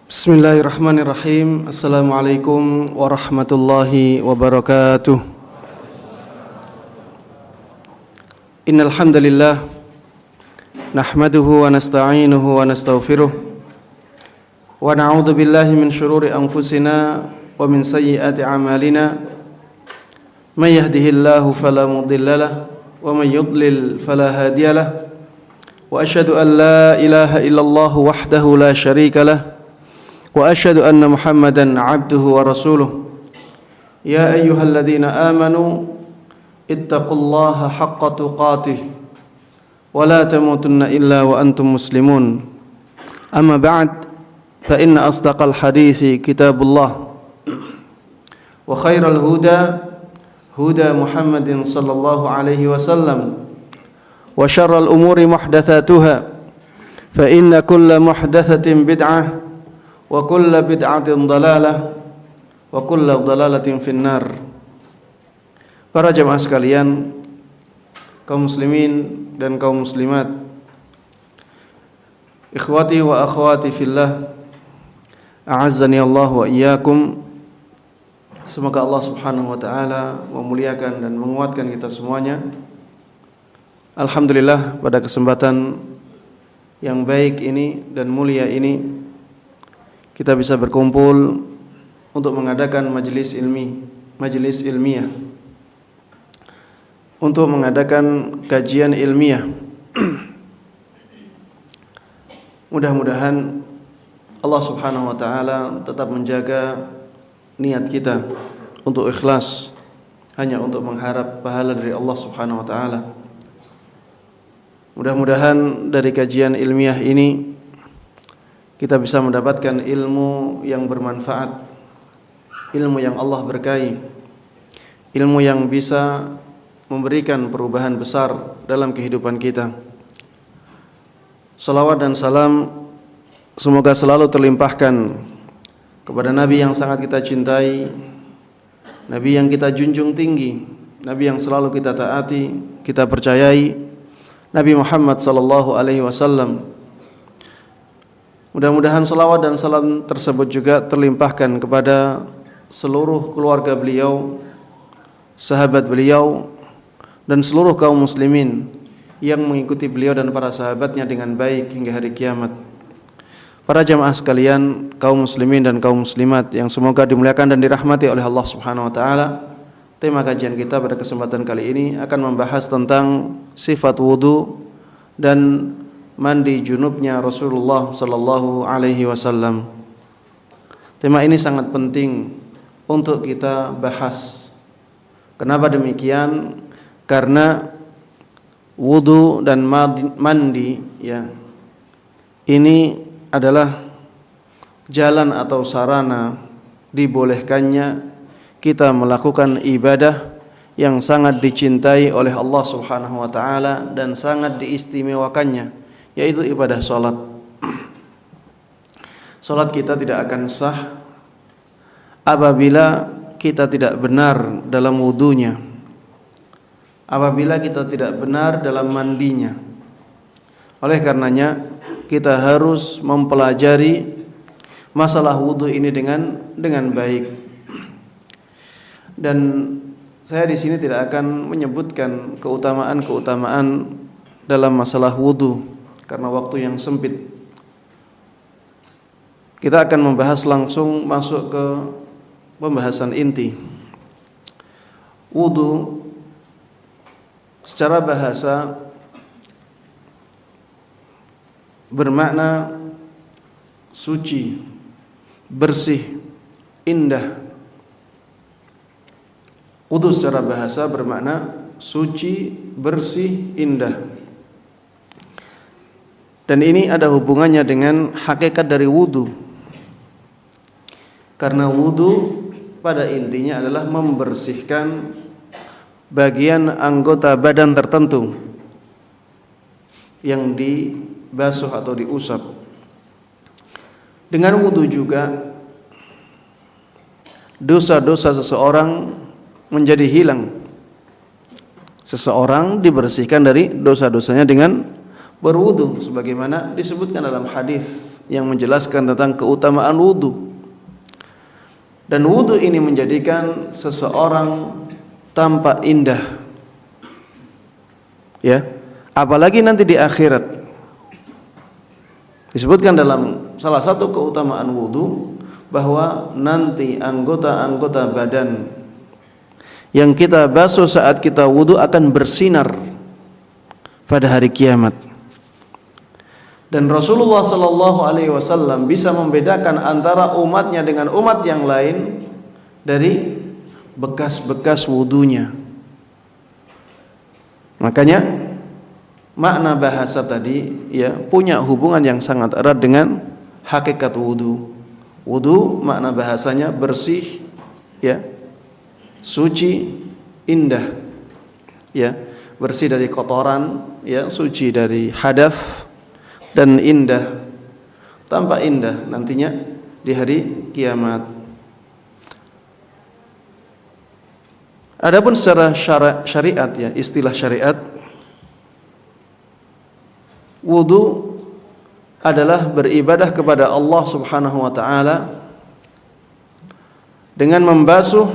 Bismillahirrahmanirrahim. Assalamualaikum warahmatullahi wabarakatuh. Innal hamdalillah nahmaduhu wa nasta'inuhu wa nastaghfiruh wa na'udzu billahi min shururi anfusina wa min sayyiati a'malina. May yahdihillahu fala mudilla lahu wa may yudlil fala hadiya lahu. Wa asyhadu an la ilaha illallah wahdahu la syarika lahu wa asyhadu anna Muhammadan abduhu wa rasuluh. Ya ayyuhalladzina amanu ittaqullaha haqqa tuqatih wa la tamutunna illa wa antum muslimun. Amma ba'd, fa inna asdaqal hadithi kitabullah wa khairal huda huda Muhammadin sallallahu alaihi wasallam wa syarral umuri muhdatsatuha fa inna kulla muhdatsatin bid'ah wa kulla bid'atin dalalah wa kulla dalalatin finnar. Para jemaah sekalian, kaum muslimin dan kaum muslimat, ikhwati wa akhwati fillah, a'azzani Allah wa iyyakum. Semoga Allah Subhanahu wa taala memuliakan dan menguatkan kita semuanya. Alhamdulillah, pada kesempatan yang baik ini dan mulia ini kita bisa berkumpul untuk mengadakan majelis ilmiah, untuk mengadakan kajian ilmiah. Mudah-mudahan Allah Subhanahu wa taala tetap menjaga niat kita untuk ikhlas hanya untuk mengharap pahala dari Allah Subhanahu wa taala. Mudah-mudahan dari kajian ilmiah ini kita bisa mendapatkan ilmu yang bermanfaat, ilmu yang Allah berkahi, ilmu yang bisa memberikan perubahan besar dalam kehidupan kita. Salawat dan salam semoga selalu terlimpahkan kepada Nabi yang sangat kita cintai, Nabi yang kita junjung tinggi, Nabi yang selalu kita taati, kita percayai, Nabi Muhammad sallallahu alaihi wasallam. Mudah-mudahan salawat dan salam tersebut juga terlimpahkan kepada seluruh keluarga beliau, sahabat beliau, dan seluruh kaum muslimin yang mengikuti beliau dan para sahabatnya dengan baik hingga hari kiamat. Para jamaah sekalian, kaum muslimin dan kaum muslimat yang semoga dimuliakan dan dirahmati oleh Allah Subhanahu wa taala. Tema kajian kita pada kesempatan kali ini akan membahas tentang sifat wudu dan mandi junubnya Rasulullah sallallahu alaihi wasallam. Tema ini sangat penting untuk kita bahas. Kenapa demikian? Karena wudu dan mandi ya, ini adalah jalan atau sarana dibolehkannya kita melakukan ibadah yang sangat dicintai oleh Allah Subhanahu wa taala dan sangat diistimewakannya, yaitu ibadah salat. Salat kita tidak akan sah apabila kita tidak benar dalam wudunya, apabila kita tidak benar dalam mandinya. Oleh karenanya kita harus mempelajari masalah wudu ini dengan baik. Dan saya di sini tidak akan menyebutkan keutamaan dalam masalah wudu karena waktu yang sempit. Kita akan membahas langsung masuk ke pembahasan inti. Wudu secara bahasa bermakna suci, bersih, indah. Wudu secara bahasa bermakna suci, bersih, indah. Dan ini ada hubungannya dengan hakikat dari wudu. Karena wudu pada intinya adalah membersihkan bagian anggota badan tertentu yang dibasuh atau diusap. Dengan wudu juga dosa-dosa seseorang menjadi hilang. Seseorang dibersihkan dari dosa-dosanya dengan berwudu, sebagaimana disebutkan dalam hadis yang menjelaskan tentang keutamaan wudu. Dan wudu ini menjadikan seseorang tampak indah. Ya, apalagi nanti di akhirat. Disebutkan dalam salah satu keutamaan wudu bahwa nanti anggota-anggota badan yang kita basuh saat kita wudu akan bersinar pada hari kiamat. Dan Rasulullah sallallahu alaihi wasallam bisa membedakan antara umatnya dengan umat yang lain dari bekas-bekas wudunya. Makanya makna bahasa tadi ya punya hubungan yang sangat erat dengan hakikat wudu. Wudu makna bahasanya bersih, ya, suci, indah, ya, bersih dari kotoran, ya, suci dari hadas, dan indah, tampak indah nantinya di hari kiamat. Adapun secara syariat, ya, istilah syariat, wudu adalah beribadah kepada Allah Subhanahu wa taala dengan membasuh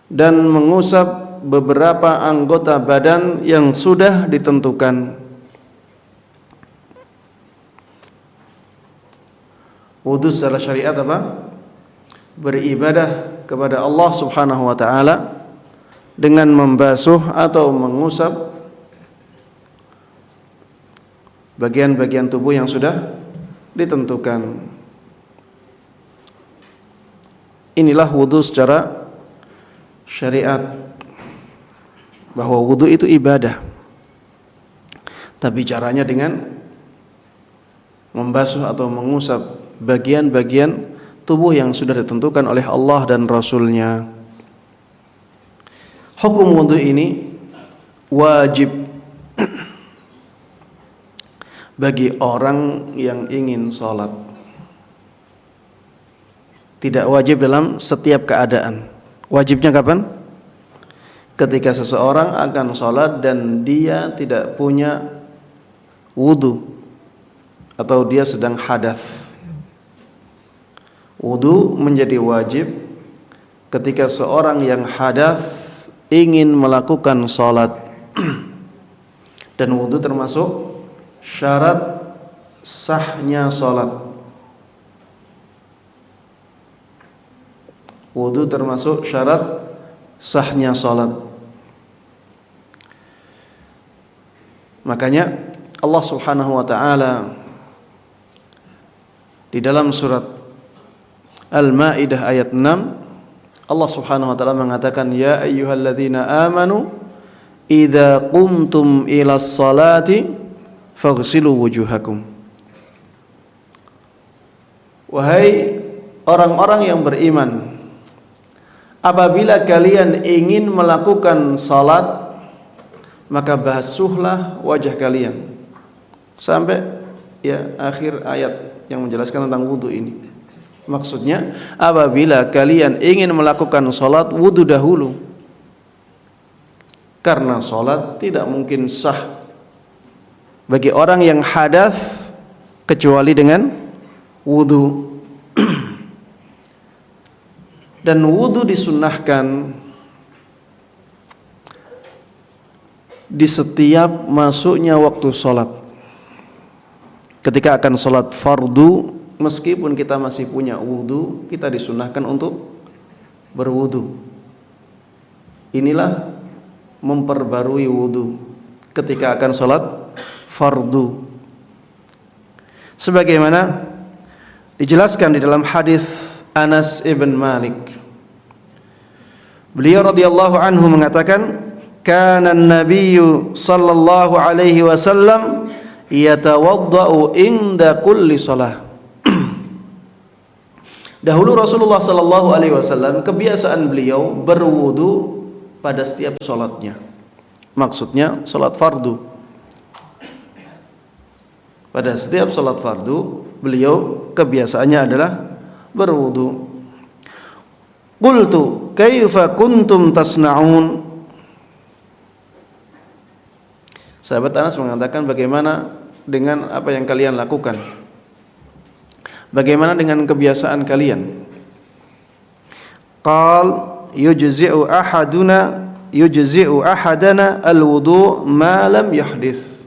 dan mengusap beberapa anggota badan yang sudah ditentukan. Wudu secara syariat apa? Beribadah kepada Allah Subhanahu wa taala dengan membasuh atau mengusap bagian-bagian tubuh yang sudah ditentukan. Inilah wudu secara syariat, bahwa wudu itu ibadah. Tapi caranya dengan membasuh atau mengusap bagian-bagian tubuh yang sudah ditentukan oleh Allah dan Rasul-Nya. Hukum wudu ini wajib bagi orang yang ingin sholat. Tidak wajib dalam setiap keadaan. Wajibnya kapan? Ketika seseorang akan sholat dan dia tidak punya wudu atau dia sedang hadas. Wudu menjadi wajib ketika seorang yang hadas ingin melakukan sholat. Dan wudu termasuk syarat sahnya sholat. Wudu termasuk syarat sahnya sholat. Makanya Allah Subhanahu wa ta'ala di dalam surat Al-Maidah ayat 6, Allah Subhanahu wa ta'ala mengatakan, ya ayyuhalladzina amanu idza qumtum ilas salati faghsilu wujuhakum. Wahai orang-orang yang beriman, apabila kalian ingin melakukan salat, maka basuhlah wajah kalian. Sampai ya akhir ayat yang menjelaskan tentang wudu ini. Maksudnya apabila kalian ingin melakukan salat, wudu dahulu. Karena salat tidak mungkin sah bagi orang yang hadas kecuali dengan wudu. Dan wudu disunnahkan di setiap masuknya waktu sholat. Ketika akan sholat fardu, meskipun kita masih punya wudu, kita disunnahkan untuk berwudu. Inilah memperbarui wudu ketika akan sholat fardu. Sebagaimana dijelaskan di dalam hadis Anas ibn Malik, beliau radhiyallahu anhu mengatakan, kana an-nabiyyu sallallahu alaihi wasallam yatawaddau inda kulli shalah. Dahulu Rasulullah sallallahu alaihi wasallam kebiasaan beliau berwudu pada setiap salatnya. Maksudnya salat fardu. Pada setiap salat fardu beliau kebiasaannya adalah berwudu. Qultu kaifa kuntum tasna'un? Sahabat Anas mengatakan, bagaimana dengan apa yang kalian lakukan? Bagaimana dengan kebiasaan kalian? Qal yujzi'u ahadana al-wudu' ma lam yahdits.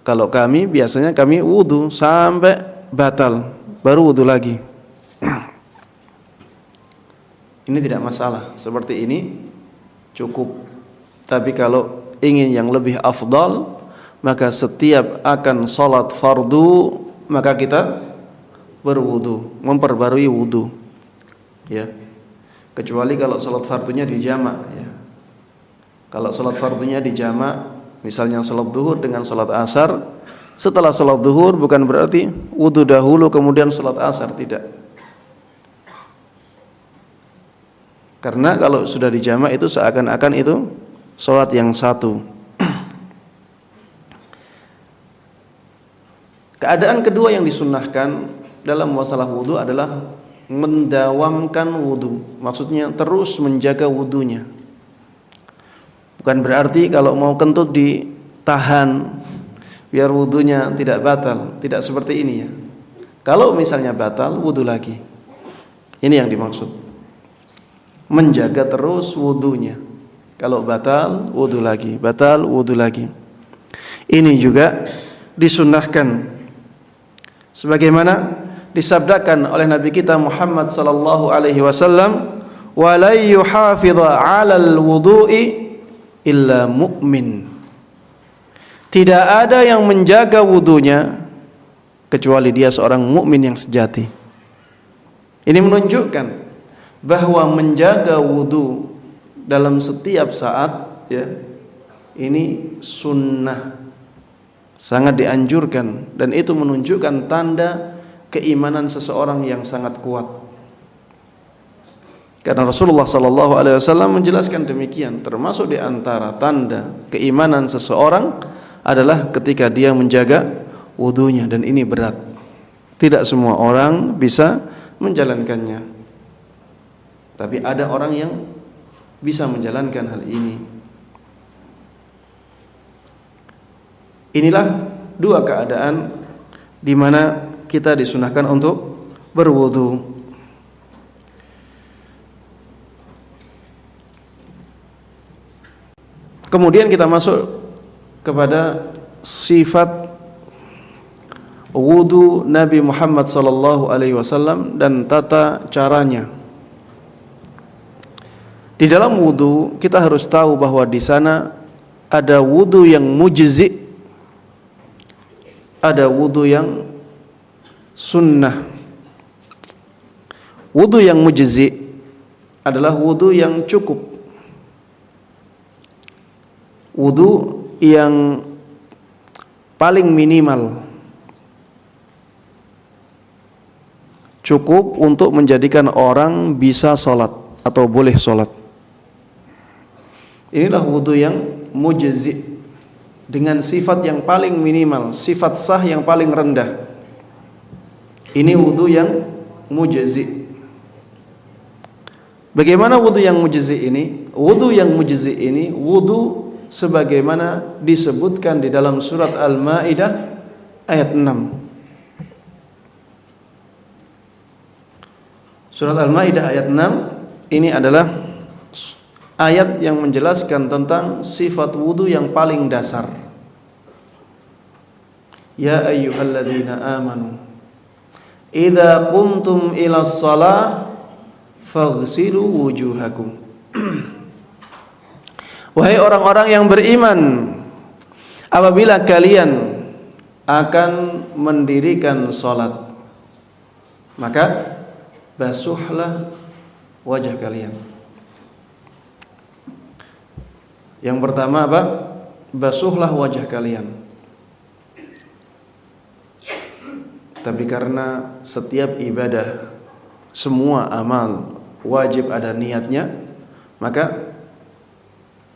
Kalau kami biasanya kami wudu sampai batal, baru wudu lagi. Ini tidak masalah, seperti ini cukup. Tapi kalau ingin yang lebih afdal, maka setiap akan salat fardu maka kita berwudu, memperbarui wudu, ya. Kecuali kalau salat fardunya dijamak, ya. Kalau salat fardunya dijamak, misalnya salat zuhur dengan salat asar, setelah salat zuhur bukan berarti wudu dahulu kemudian salat asar, tidak. Karena kalau sudah dijamak itu seakan-akan itu salat yang satu. Keadaan kedua yang disunnahkan dalam masalah wudu adalah mendawamkan wudu. Maksudnya terus menjaga wudunya. Bukan berarti kalau mau kentut ditahan biar wudunya tidak batal. Tidak seperti ini, ya. Kalau misalnya batal, wudu lagi. Ini yang dimaksud. Menjaga terus wudunya. Kalau batal, wudu lagi. Batal, wudu lagi. Ini juga disunnahkan. Sebagaimana disabdakan oleh Nabi kita Muhammad sallallahu alaihi wasallam, "Wa la yuhafidha 'alal wudu'i illa mu'min." Tidak ada yang menjaga wudunya kecuali dia seorang mukmin yang sejati. Ini menunjukkan bahwa menjaga wudu dalam setiap saat, ya, ini sunnah, sangat dianjurkan, dan itu menunjukkan tanda keimanan seseorang yang sangat kuat. Karena Rasulullah sallallahu alaihi wasallam menjelaskan demikian, termasuk di antara tanda keimanan seseorang adalah ketika dia menjaga wudunya, dan ini berat. Tidak semua orang bisa menjalankannya. Tapi ada orang yang bisa menjalankan hal ini. Inilah dua keadaan di mana kita disunahkan untuk berwudu. Kemudian kita masuk kepada sifat wudu Nabi Muhammad sallallahu alaihi wasallam dan tata caranya. Di dalam wudu kita harus tahu bahwa di sana ada wudu yang mujzi', ada wudu yang sunnah. Wudu yang mujzi' adalah wudu yang cukup, wudu yang paling minimal, cukup untuk menjadikan orang bisa sholat atau boleh sholat. Inilah wudu yang mujzi', dengan sifat yang paling minimal, sifat sah yang paling rendah. Ini wudu yang mujzi'. Bagaimana wudu yang mujzi' ini? Wudu yang mujzi' ini wudu sebagaimana disebutkan di dalam surat Al-Maidah ayat 6. Surat Al-Maidah ayat 6 ini adalah ayat yang menjelaskan tentang sifat wudu yang paling dasar. Ya ayyuhalladzina amanu idza qumtum ilas shalah faghsilu wujuhakum. Wahai orang-orang yang beriman, apabila kalian akan mendirikan salat, maka basuhlah wajah kalian. Yang pertama apa? Basuhlah wajah kalian. Tapi karena setiap ibadah, semua amal wajib ada niatnya, maka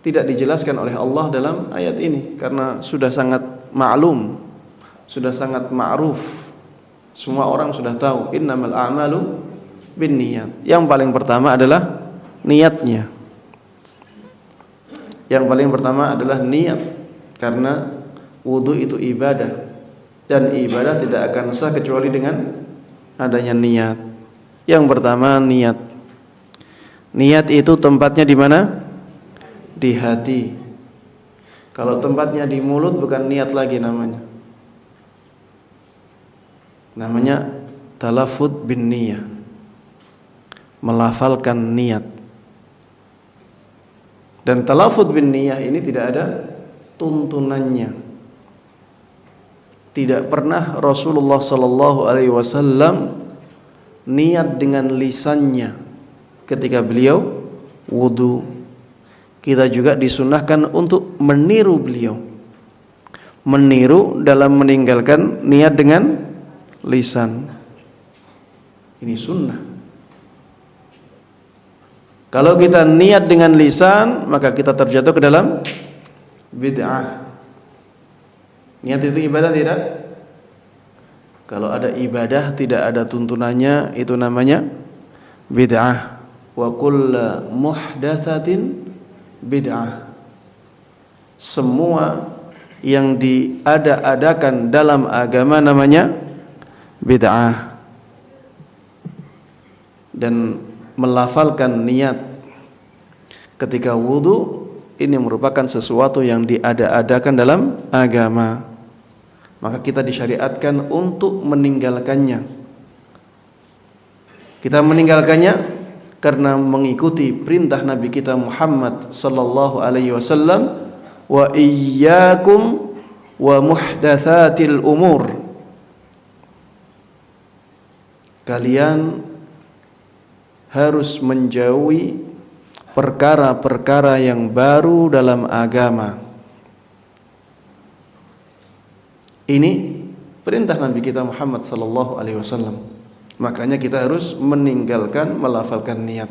tidak dijelaskan oleh Allah dalam ayat ini karena sudah sangat maklum, sudah sangat ma'ruf. Semua orang sudah tahu innamal a'malu binniyat. Yang paling pertama adalah niatnya. Yang paling pertama adalah niat, karena wudu itu ibadah dan ibadah tidak akan sah kecuali dengan adanya niat. Yang pertama, niat. Niat itu tempatnya di mana? Di hati. Kalau tempatnya di mulut bukan niat lagi namanya. Namanya talaffuz bin niyah. Melafalkan niat. Dan talaffuz bin niyah ini tidak ada tuntunannya. Tidak pernah Rasulullah sallallahu alaihi wasallam niat dengan lisannya ketika beliau wudu. Kita juga disunahkan untuk meniru beliau. Meniru dalam meninggalkan niat dengan lisan. Ini sunnah. Kalau kita niat dengan lisan, maka kita terjatuh ke dalam bid'ah. Niat itu ibadah tidak? Kalau ada ibadah tidak ada tuntunannya, itu namanya bid'ah. Wa kullu muhdatsatin bid'ah. Semua yang diada-adakan dalam agama namanya bid'ah. Dan melafalkan niat ketika wudu ini merupakan sesuatu yang diada-adakan dalam agama. Maka kita disyariatkan untuk meninggalkannya. Kita meninggalkannya karena mengikuti perintah Nabi kita Muhammad sallallahu alaihi wasallam, wa iyyakum wa muhdatsatil umur. Kalian harus menjauhi perkara-perkara yang baru dalam agama. Ini perintah Nabi kita Muhammad sallallahu alaihi wasallam. Makanya kita harus meninggalkan melafalkan niat.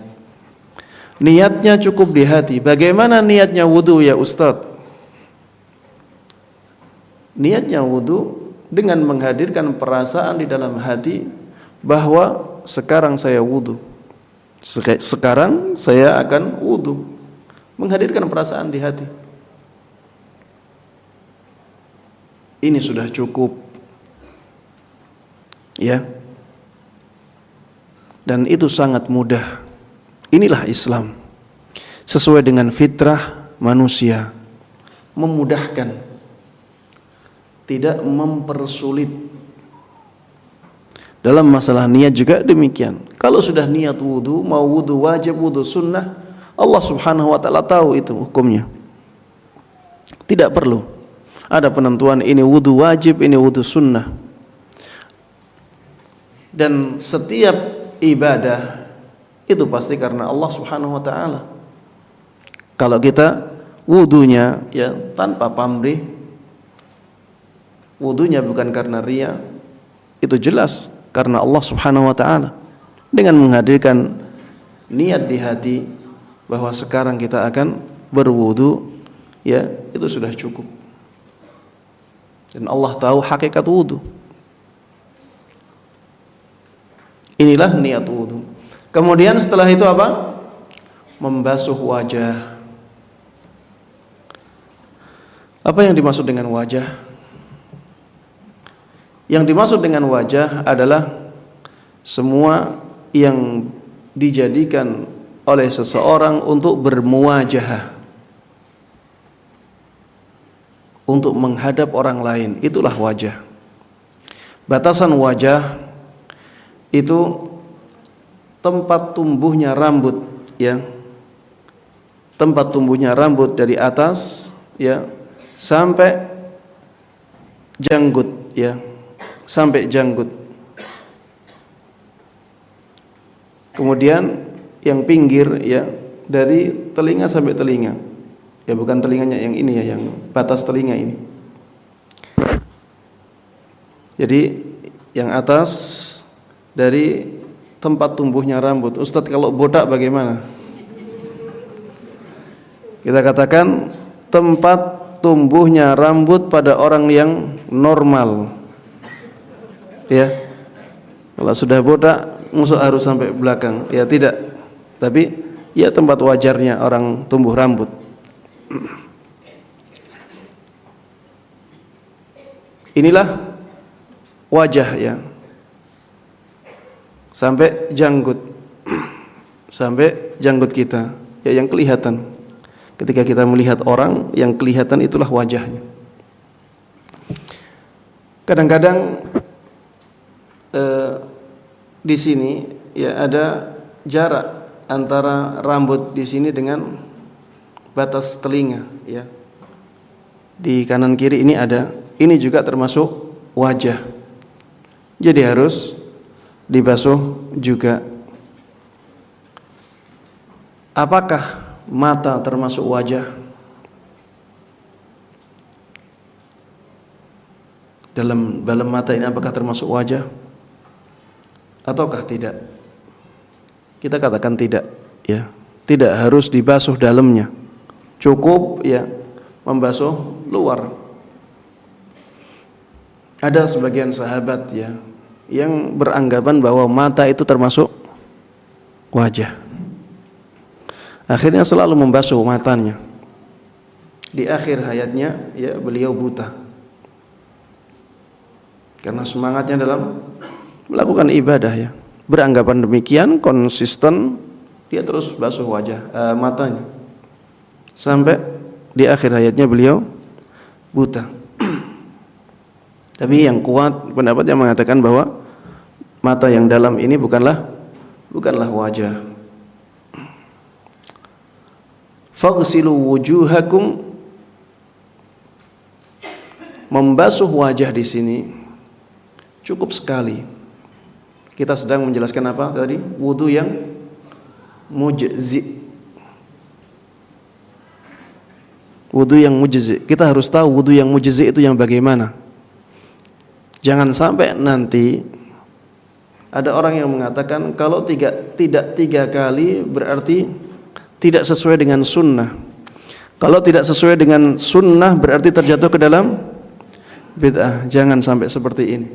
Niatnya cukup di hati. Bagaimana niatnya wudu ya Ustaz? Niatnya wudu dengan menghadirkan perasaan di dalam hati bahwa sekarang saya wudu. Sekarang saya akan wudu. Menghadirkan perasaan di hati. Ini sudah cukup. Ya. Dan itu sangat mudah. Inilah Islam. Sesuai dengan fitrah manusia. Memudahkan. Tidak mempersulit. Dalam masalah niat juga demikian. Kalau sudah niat wudu, mau wudu wajib, wudu sunnah, Allah subhanahu wa ta'ala tahu itu hukumnya. Tidak perlu ada penentuan ini wudu wajib, ini wudu sunnah. Dan setiap ibadah itu pasti karena Allah subhanahu wa ta'ala. Kalau kita wudunya ya tanpa pamrih, wudunya bukan karena riya, itu jelas karena Allah subhanahu wa ta'ala. Dengan menghadirkan niat di hati bahwa sekarang kita akan berwudu, ya itu sudah cukup. Dan Allah tahu hakikat wudu. Inilah niat wudu. Kemudian setelah itu apa? Membasuh wajah. Apa yang dimaksud dengan wajah? Yang dimaksud dengan wajah adalah semua yang dijadikan oleh seseorang untuk bermuwajahah, untuk menghadap orang lain, itulah wajah. Batasan wajah itu tempat tumbuhnya rambut, ya. Tempat tumbuhnya rambut dari atas, ya, sampai janggut, ya. Sampai janggut. Kemudian yang pinggir, ya, dari telinga sampai telinga. Ya bukan telinganya yang ini ya, yang batas telinga ini. Jadi yang atas dari tempat tumbuhnya rambut. Ustadz, kalau botak bagaimana? Kita katakan tempat tumbuhnya rambut pada orang yang normal. Ya. Kalau sudah botak, musuh harus sampai belakang. Ya tidak. Tapi ya tempat wajarnya orang tumbuh rambut. Inilah wajah ya, sampai janggut, sampai janggut kita ya, yang kelihatan. Ketika kita melihat orang, yang kelihatan itulah wajahnya. Kadang-kadang di sini ya ada jarak antara rambut di sini dengan batas telinga ya. Di kanan kiri ini ada, ini juga termasuk wajah. Jadi harus dibasuh juga. Apakah mata termasuk wajah? Dalam mata ini apakah termasuk wajah ataukah tidak? Kita katakan tidak ya. Tidak harus dibasuh dalamnya. Cukup ya membasuh luar. Ada sebagian sahabat ya yang beranggapan bahwa mata itu termasuk wajah. Akhirnya selalu membasuh matanya. Di akhir hayatnya ya beliau buta. Karena semangatnya dalam melakukan ibadah ya. Beranggapan demikian, konsisten, dia terus basuh matanya. Sampai di akhir hayatnya beliau buta. Tapi yang kuat pendapat yang mengatakan bahwa mata yang dalam ini bukanlah wajah. Faghsilu wujuhakum, membasuh wajah di sini cukup sekali. Kita sedang menjelaskan apa tadi? Wudu yang mujzi. Wudu yang mujzi. Kita harus tahu wudu yang mujzi itu yang bagaimana. Jangan sampai nanti ada orang yang mengatakan kalau tidak tiga kali berarti tidak sesuai dengan sunnah. Kalau tidak sesuai dengan sunnah berarti terjatuh ke dalam bid'ah. Jangan sampai seperti ini.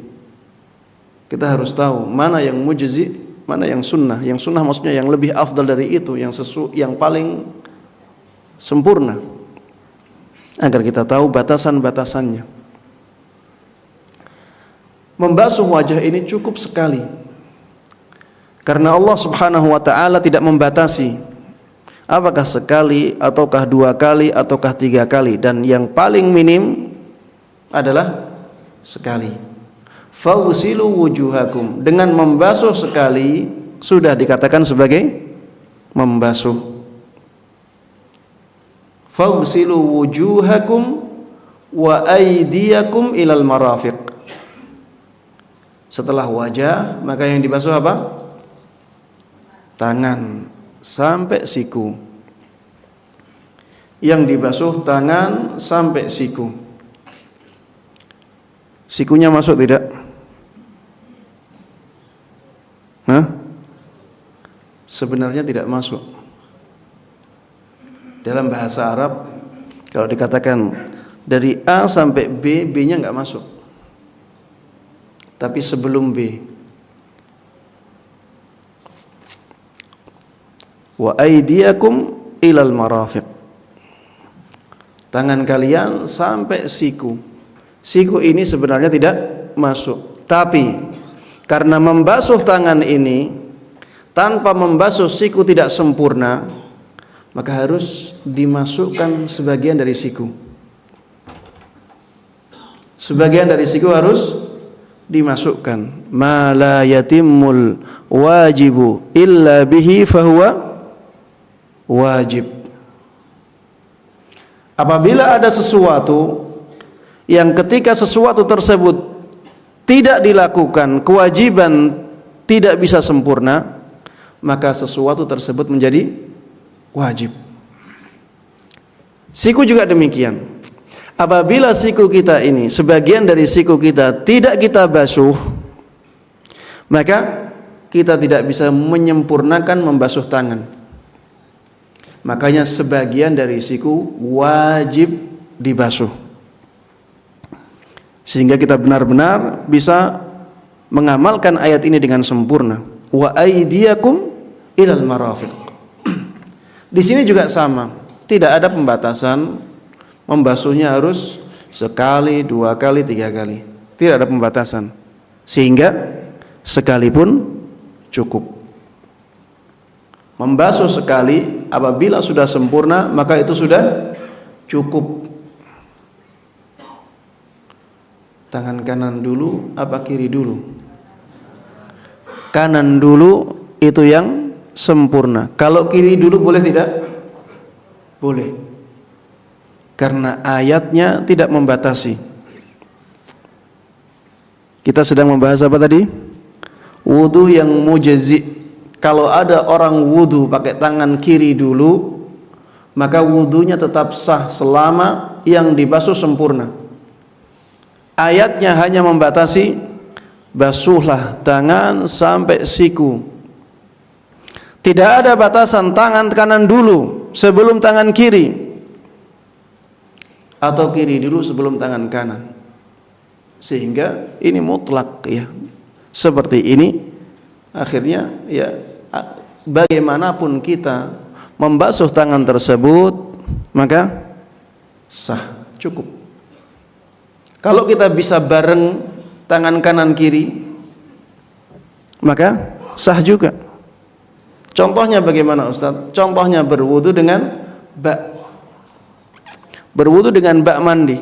Kita harus tahu mana yang mujzi, mana yang sunnah. Yang sunnah maksudnya yang lebih afdal dari itu, yang paling sempurna. Agar kita tahu batasan-batasannya. Membasuh wajah ini cukup sekali. Karena Allah Subhanahu wa taala tidak membatasi apakah sekali ataukah 2 kali ataukah 3 kali, dan yang paling minim adalah sekali. Faghsilu wujuhakum, dengan membasuh sekali sudah dikatakan sebagai membasuh. Faghsilu wujuhakum wa aydiyakum ilal marafiq. Setelah wajah maka yang dibasuh apa? Tangan sampai siku. Yang dibasuh tangan sampai siku. Sikunya masuk tidak? Sebenarnya tidak masuk. Dalam bahasa Arab kalau dikatakan dari A sampai B, B-nya enggak masuk. Tapi sebelum B. Wa aydiyakum ilal marafiq. Tangan kalian sampai siku. Siku ini sebenarnya tidak masuk. Tapi karena membasuh tangan ini tanpa membasuh siku tidak sempurna, maka harus dimasukkan sebagian dari siku. Sebagian dari siku harus dimasukkan. Ma la yatimmul wajibu illa bihi fahuwa wajib. Apabila ada sesuatu yang ketika sesuatu tersebut tidak dilakukan, kewajiban tidak bisa sempurna, maka sesuatu tersebut menjadi wajib. Siku juga demikian. Apabila siku kita ini, sebagian dari siku kita tidak kita basuh, maka kita tidak bisa menyempurnakan membasuh tangan. Makanya sebagian dari siku wajib dibasuh, sehingga kita benar-benar bisa mengamalkan ayat ini dengan sempurna. Wa aydiyakum ilal marafiq. Di sini juga sama, tidak ada pembatasan membasuhnya harus sekali, 2 kali, 3 kali. Tidak ada pembatasan. sehingga sekalipun cukup. Membasuh sekali apabila sudah sempurna maka itu sudah cukup. Tangan kanan dulu apa kiri dulu? Kanan dulu itu yang sempurna. Kalau kiri dulu boleh tidak? Boleh. Karena ayatnya tidak membatasi. Kita sedang membahas apa tadi? Wudu yang mujzi. Kalau ada orang wudu pakai tangan kiri dulu, maka wudunya tetap sah selama yang dibasuh sempurna. Ayatnya hanya membatasi basuhlah tangan sampai siku. Tidak ada batasan tangan kanan dulu sebelum tangan kiri, atau kiri dulu sebelum tangan kanan. Sehingga ini mutlak ya. Seperti ini akhirnya ya bagaimanapun kita membasuh tangan tersebut maka sah, cukup. Kalau kita bisa bareng tangan kanan kiri maka sah juga. Contohnya bagaimana Ustaz? Contohnya berwudu dengan bak. Berwudu dengan bak mandi.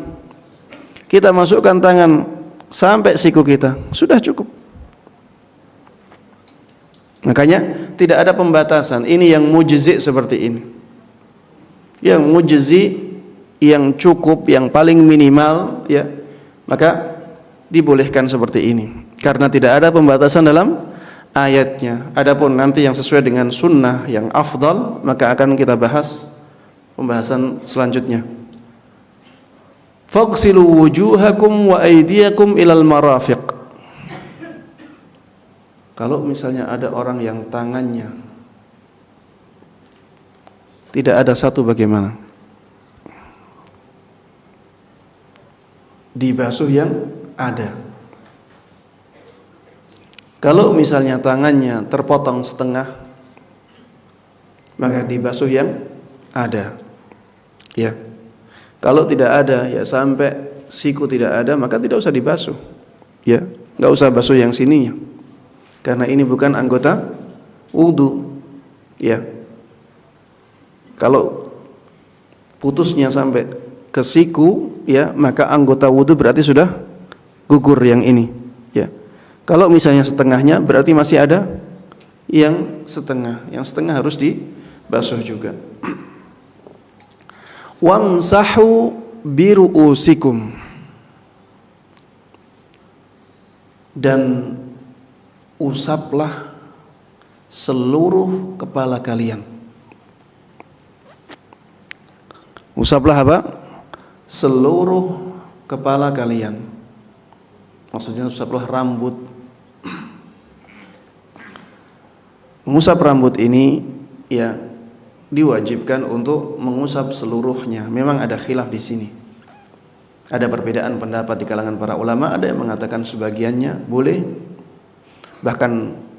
Kita masukkan tangan sampai siku kita, sudah cukup. Makanya tidak ada pembatasan. Ini yang mujzi seperti ini. Yang mujzi, yang cukup, yang paling minimal ya, maka dibolehkan seperti ini. Karena tidak ada pembatasan dalam ayatnya. Adapun nanti yang sesuai dengan sunnah yang afdal, maka akan kita bahas pembahasan selanjutnya. Faghsilu wujuhakum wa aydiyakum ilal marafiq. Kalau misalnya ada orang yang tangannya tidak ada satu, bagaimana? Dibasuh yang ada. Kalau misalnya tangannya terpotong setengah, maka dibasuh yang ada. Ya. Kalau tidak ada, ya sampai siku tidak ada, maka tidak usah dibasuh. Ya, nggak usah basuh yang sininya. Karena ini bukan anggota wudu. Ya. Kalau putusnya sampai ke siku, ya, maka anggota wudu berarti sudah gugur yang ini. Ya. Kalau misalnya setengahnya, berarti masih ada yang setengah. Yang setengah harus dibasuh juga. Wamsahu biru'usikum. Dan usaplah seluruh kepala kalian. Usaplah apa? Seluruh kepala kalian. Maksudnya usaplah rambut. Mengusap rambut ini ya diwajibkan untuk mengusap seluruhnya. Memang ada khilaf di sini. Ada perbedaan pendapat di kalangan para ulama. Ada yang mengatakan sebagiannya boleh. Bahkan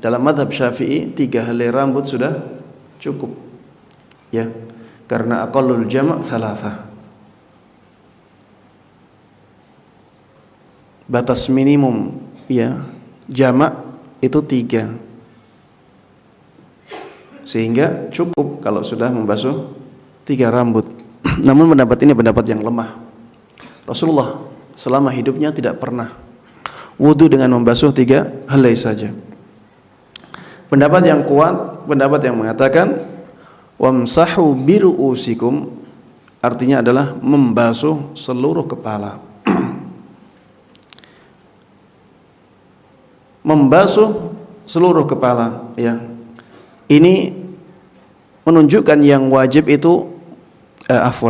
dalam mazhab Syafi'i 3 helai rambut sudah cukup. Ya, karena aqallul jama' 3. Batas minimum ya jama' itu 3. Sehingga cukup kalau sudah membasuh 3 rambut. Namun pendapat ini pendapat yang lemah. Rasulullah selama hidupnya tidak pernah wudu dengan membasuh 3 helai saja. Pendapat yang kuat, pendapat yang mengatakan wamsahu biru'usikum, artinya adalah membasuh seluruh kepala. Membasuh seluruh kepala ya. Ini menunjukkan yang wajib itu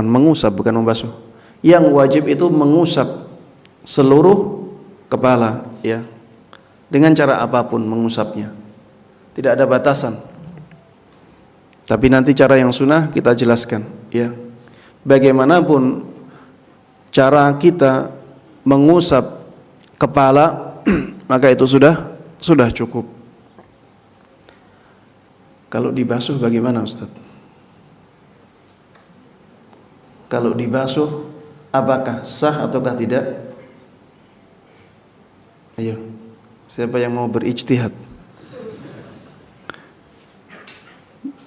mengusap, bukan membasuh. Yang wajib itu mengusap seluruh kepala ya. Dengan cara apapun mengusapnya. Tidak ada batasan. Tapi nanti cara yang sunnah kita jelaskan ya. Bagaimanapun cara kita mengusap kepala maka itu sudah cukup. Kalau dibasuh bagaimana Ustaz? Kalau dibasuh apakah sah ataukah tidak? Ayo. Siapa yang mau berijtihad?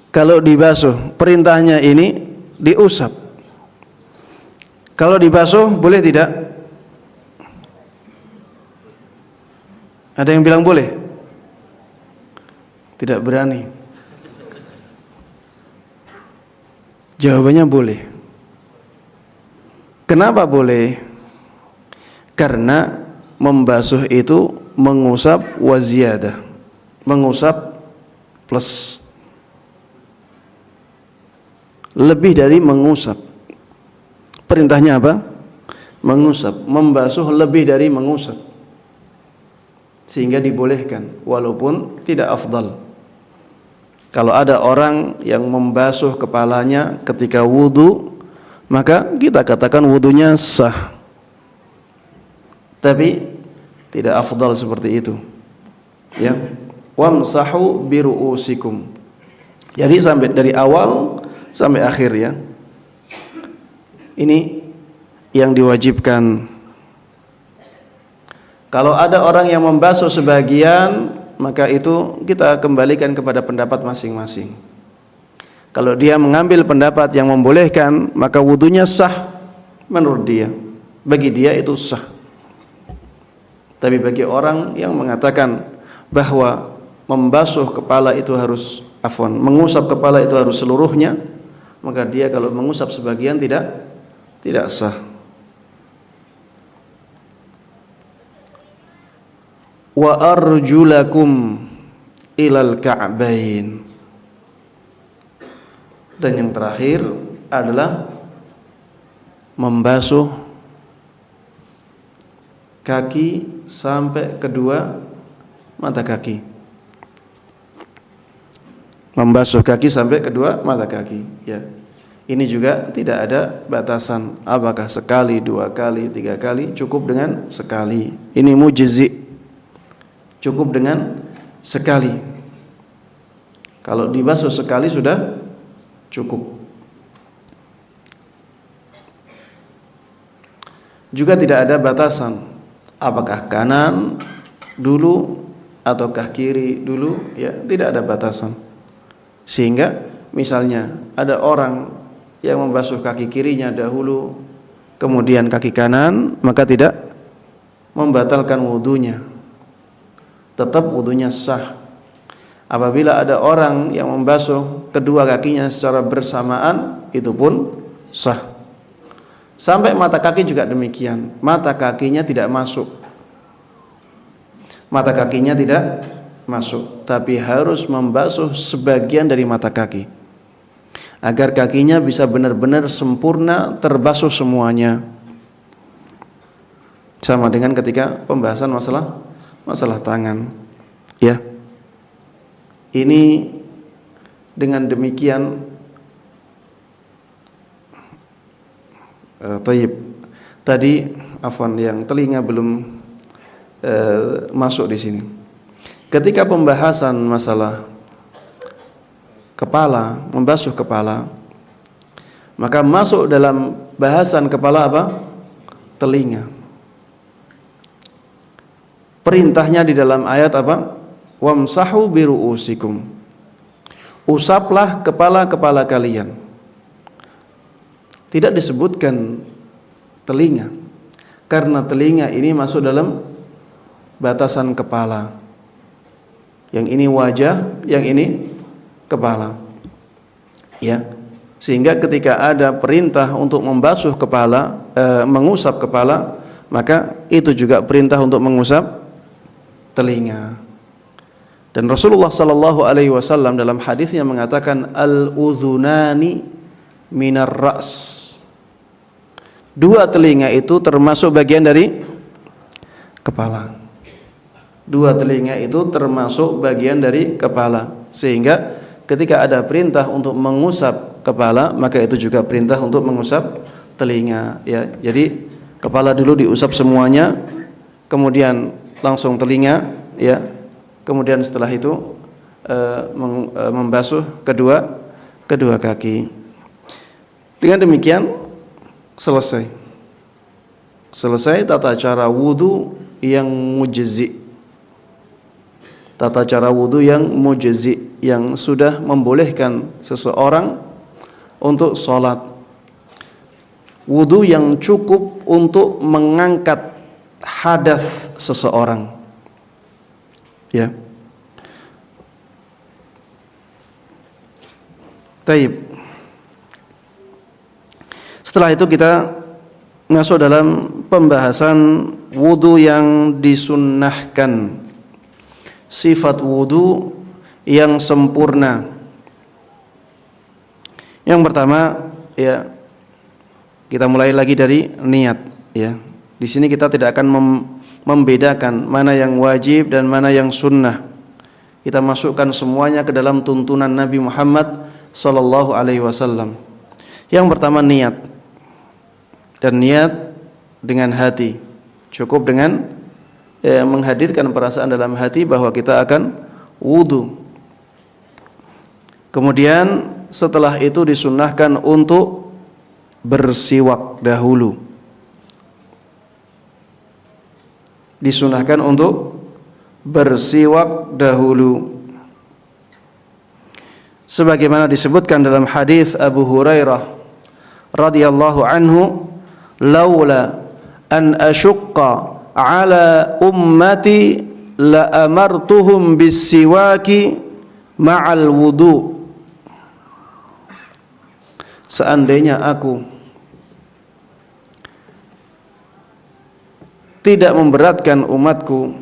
Kalau dibasuh, perintahnya ini diusap. Kalau dibasuh boleh tidak? Ada yang bilang boleh? Tidak berani. Jawabannya boleh. Kenapa boleh? Karena membasuh itu mengusap waziyadah, mengusap plus, lebih dari mengusap. Perintahnya apa? Mengusap, membasuh lebih dari mengusap, sehingga dibolehkan walaupun tidak afdal. Kalau ada orang yang membasuh kepalanya ketika wudu, maka kita katakan wudunya sah, tapi tidak afdal seperti itu. Ya, wamsahu biru'usikum. Jadi sampai dari awal sampai akhir ya. Ini yang diwajibkan. Kalau ada orang yang membasuh sebagian, maka itu kita kembalikan kepada pendapat masing-masing. Kalau dia mengambil pendapat yang membolehkan, maka wudunya sah menurut dia. Bagi dia itu sah. Tapi bagi orang yang mengatakan bahwa membasuh kepala itu harus mengusap kepala itu harus seluruhnya, maka dia kalau mengusap sebagian tidak sah. Wa arjulakum ilal ka'bain. Dan yang terakhir adalah membasuh kaki sampai kedua mata kaki. Membasuh kaki sampai kedua mata kaki, ya. Ini juga tidak ada batasan, apakah sekali, 2 kali, 3 kali, cukup dengan sekali. Ini mujzi, cukup dengan sekali. Kalau dibasuh sekali sudah cukup. Juga tidak ada batasan, apakah kanan dulu ataukah kiri dulu, ya, tidak ada batasan. Sehingga misalnya ada orang yang membasuh kaki kirinya dahulu, kemudian kaki kanan, maka tidak membatalkan wudunya, tetap wudunya sah. Apabila ada orang yang membasuh kedua kakinya secara bersamaan, itu pun sah. Sampai mata kaki juga demikian, mata kakinya tidak masuk. Mata kakinya tidak masuk, tapi harus membasuh sebagian dari mata kaki agar kakinya bisa benar-benar sempurna terbasuh semuanya. Sama dengan ketika pembahasan masalah tangan, ya. Ini dengan demikian tadi yang telinga belum masuk di sini. Ketika pembahasan masalah kepala, membasuh kepala, maka masuk dalam bahasan kepala apa? Telinga. Perintahnya di dalam ayat apa? Wamsahu biru'usikum. Usaplah kepala-kepala kalian. Tidak disebutkan telinga, karena telinga ini masuk dalam batasan kepala. Yang ini wajah, yang ini kepala, ya. Sehingga ketika ada perintah untuk membasuh kepala, mengusap kepala, maka itu juga perintah untuk mengusap telinga. Dan Rasulullah sallallahu alaihi wasallam dalam hadisnya mengatakan al-udhunani minar ra's. 2 telinga itu termasuk bagian dari kepala. 2 telinga itu termasuk bagian dari kepala. Sehingga ketika ada perintah untuk mengusap kepala, maka itu juga perintah untuk mengusap telinga, ya. Jadi kepala dulu diusap semuanya, kemudian langsung telinga, ya. Kemudian setelah itu membasuh kedua kaki. Dengan demikian selesai tata cara wudu yang mujzi, tata cara wudu yang mujzi, yang sudah membolehkan seseorang untuk sholat. Wudu yang cukup untuk mengangkat hadas seseorang. Ya. Taib. Setelah itu kita masuk dalam pembahasan wudu yang disunnahkan. Sifat wudu yang sempurna. Yang pertama, ya, kita mulai lagi dari niat, ya. Di sini kita tidak akan membedakan mana yang wajib dan mana yang sunnah. Kita masukkan semuanya ke dalam tuntunan Nabi Muhammad sallallahu alaihi wasallam. Yang pertama niat. Dan niat dengan hati. Cukup dengan menghadirkan perasaan dalam hati bahwa kita akan wudu. Kemudian setelah itu disunnahkan untuk bersiwak dahulu. Disunnahkan untuk bersiwak dahulu. Sebagaimana disebutkan dalam hadis Abu Hurairah radhiyallahu anhu, laula an asyqa ala ummati la amartuhum bis-siwaki ma'al wudu. Seandainya aku tidak memberatkan umatku,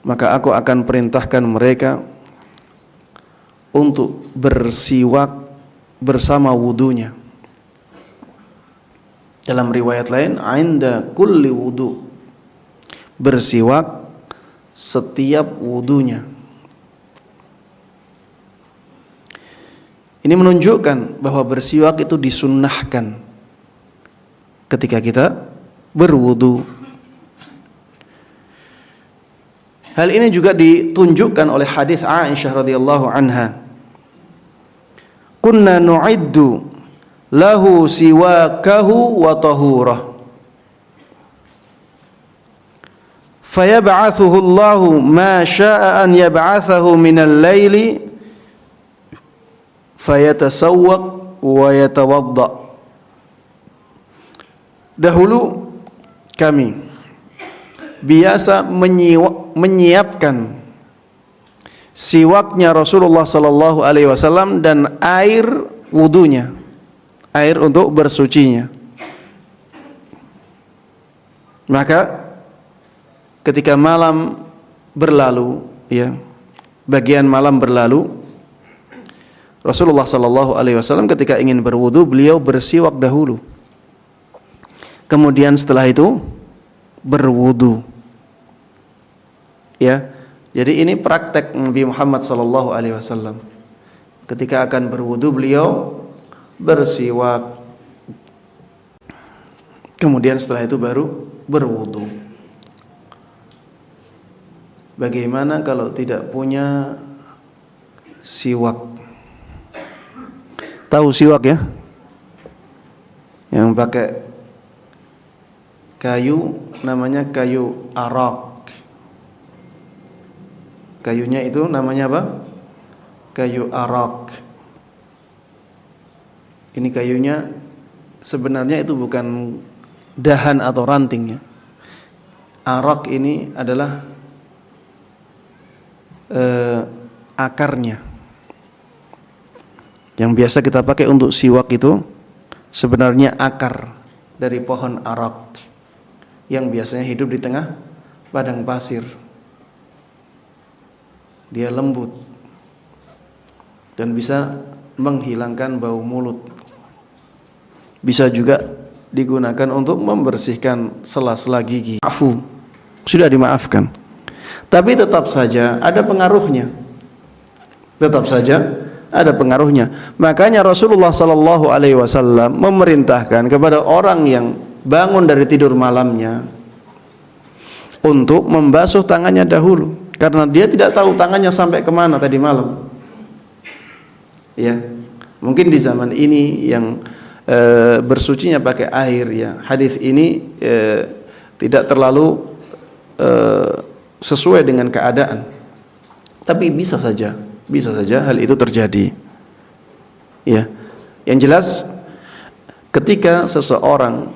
maka aku akan perintahkan mereka untuk bersiwak bersama wudunya. Dalam riwayat lain, inda kulli wudu, bersiwak setiap wudunya. Ini menunjukkan bahwa bersiwak itu disunnahkan ketika kita berwudu. Hal ini juga ditunjukkan oleh hadis Aisyah radhiyallahu anha. Kunna nu'iddu lahu siwakahu wa tahurah. Fayab'athuhu Allahu ma syaa an yab'athahu minal laili fayatasawwaq wa yatawadda. Dahulu kami biasa menyiapkan siwaknya Rasulullah sallallahu alaihi wasallam dan air wudunya, air untuk bersucinya. Maka ketika malam berlalu, ya, bagian malam berlalu, Rasulullah sallallahu alaihi wasallam ketika ingin berwudu, beliau bersiwak dahulu. Kemudian setelah itu berwudu. Ya. Jadi ini praktek Nabi Muhammad sallallahu alaihi wasallam. Ketika akan berwudu beliau bersiwak. Kemudian setelah itu baru berwudu. Bagaimana kalau tidak punya siwak? Tahu siwak ya? Yang pakai kayu, namanya kayu arak. Kayunya itu namanya apa? Kayu arak. Ini kayunya sebenarnya itu bukan dahan atau rantingnya. Arak ini adalah akarnya. Yang biasa kita pakai untuk siwak itu sebenarnya akar dari pohon arak yang biasanya hidup di tengah padang pasir. Dia lembut dan bisa menghilangkan bau mulut. Bisa juga digunakan untuk membersihkan sela-sela gigi. Afu, sudah dimaafkan. Tapi tetap saja ada pengaruhnya. Tetap saja ada pengaruhnya. Makanya Rasulullah sallallahu alaihi wasallam memerintahkan kepada orang yang bangun dari tidur malamnya untuk membasuh tangannya dahulu. Karena dia tidak tahu tangannya sampai kemana tadi malam. Ya, mungkin di zaman ini yang bersucinya pakai air, ya. Hadis ini tidak terlalu sesuai dengan keadaan. Tapi bisa saja hal itu terjadi. Ya. Yang jelas ketika seseorang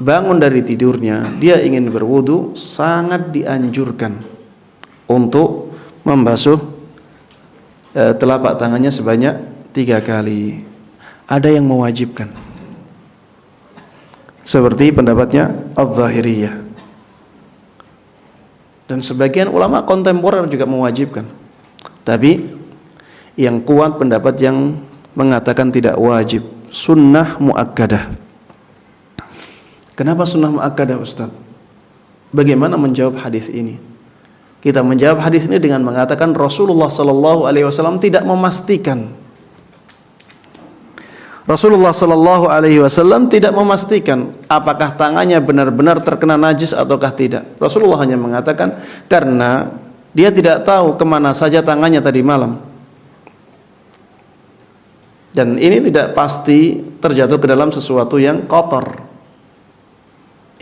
bangun dari tidurnya, dia ingin berwudu, sangat dianjurkan untuk membasuh telapak tangannya sebanyak 3 kali. Ada yang mewajibkan, seperti pendapatnya Adz-Dzahiriyah, dan sebagian ulama kontemporer juga mewajibkan. Tapi yang kuat pendapat yang mengatakan tidak wajib, sunnah muakkadah. Kenapa sunnah muakkadah, Ustaz? Bagaimana menjawab hadis ini? Kita menjawab hadis ini dengan mengatakan Rasulullah sallallahu alaihi wasallam tidak memastikan. Rasulullah sallallahu alaihi wasallam tidak memastikan apakah tangannya benar-benar terkena najis ataukah tidak. Rasulullah hanya mengatakan karena dia tidak tahu kemana saja tangannya tadi malam. Dan ini tidak pasti terjatuh ke dalam sesuatu yang kotor.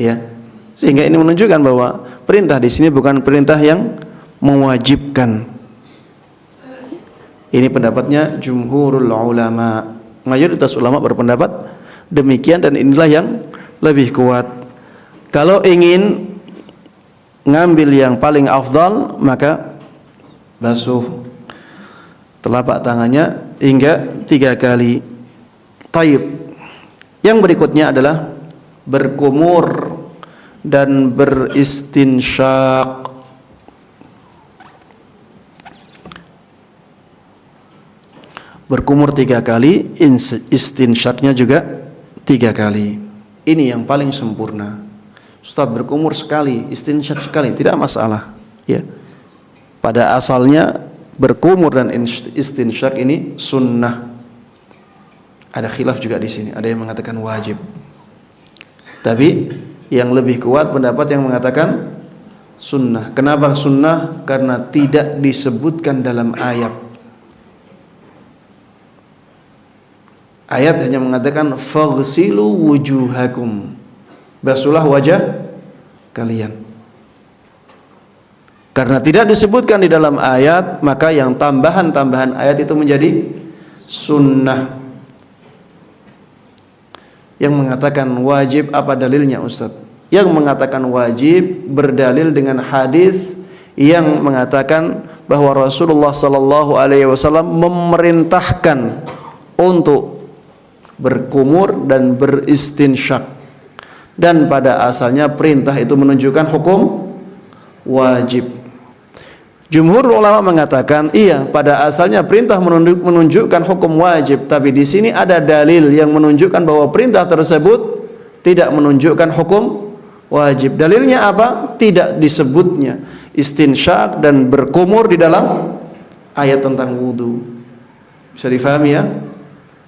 Ya. Sehingga ini menunjukkan bahwa perintah di sini bukan perintah yang mewajibkan. Ini pendapatnya jumhurul ulama. Mayoritas ulama berpendapat demikian, dan inilah yang lebih kuat. Kalau ingin ngambil yang paling afdal, maka basuh telapak tangannya hingga 3 kali. Taib. Yang berikutnya adalah berkumur dan beristinsyak. Berkumur 3 kali, istinsyaknya juga 3 kali. Ini yang paling sempurna. Ustaz, berkumur sekali, istinsyak sekali, tidak masalah. Ya. Pada asalnya berkumur dan istinsyak ini sunnah. Ada khilaf juga di sini. Ada yang mengatakan wajib. Tapi yang lebih kuat pendapat yang mengatakan sunnah. Kenapa sunnah? Karena tidak disebutkan dalam ayat. Ayat hanya mengatakan faghsilu wujuhakum, basuhlah wajah kalian. Karena tidak disebutkan di dalam ayat, maka yang tambahan-tambahan ayat itu menjadi sunnah. Yang mengatakan wajib apa dalilnya, Ustaz? Yang mengatakan wajib berdalil dengan hadis yang mengatakan bahwa Rasulullah sallallahu alaihi wasallam memerintahkan untuk berkumur dan beristinsyak, dan pada asalnya perintah itu menunjukkan hukum wajib. Jumhur ulama mengatakan iya, pada asalnya perintah menunjukkan hukum wajib, tapi di sini ada dalil yang menunjukkan bahwa perintah tersebut tidak menunjukkan hukum wajib. Dalilnya apa? Tidak disebutnya istinsyak dan berkumur di dalam ayat tentang wudu. Bisa difahami ya?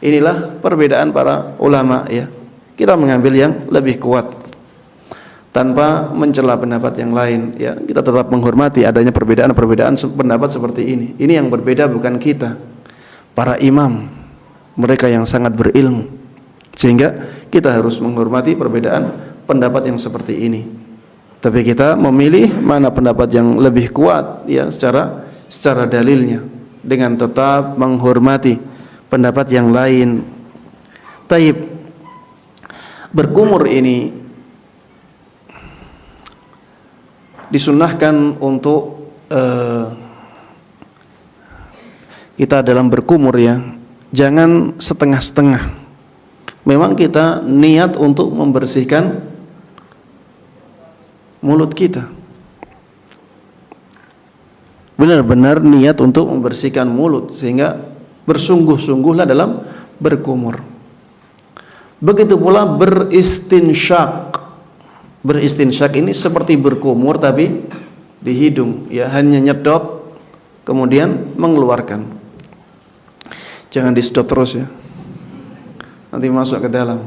Inilah perbedaan para ulama ya. Kita mengambil yang lebih kuat tanpa mencela pendapat yang lain ya. Kita tetap menghormati adanya perbedaan-perbedaan pendapat seperti ini. Ini yang berbeda bukan kita, para imam, mereka yang sangat berilmu. Sehingga kita harus menghormati perbedaan pendapat yang seperti ini. Tapi kita memilih mana pendapat yang lebih kuat ya secara dalilnya, dengan tetap menghormati pendapat yang lain. Taib. Berkumur ini disunnahkan untuk kita dalam berkumur ya, jangan setengah-setengah. Memang kita niat untuk membersihkan mulut kita, benar-benar niat untuk membersihkan mulut, sehingga bersungguh-sungguhlah dalam berkumur. Begitu pula beristinsyak. Beristinsyak ini seperti berkumur tapi di hidung ya, hanya nyedot kemudian mengeluarkan. Jangan disedot terus ya, nanti masuk ke dalam.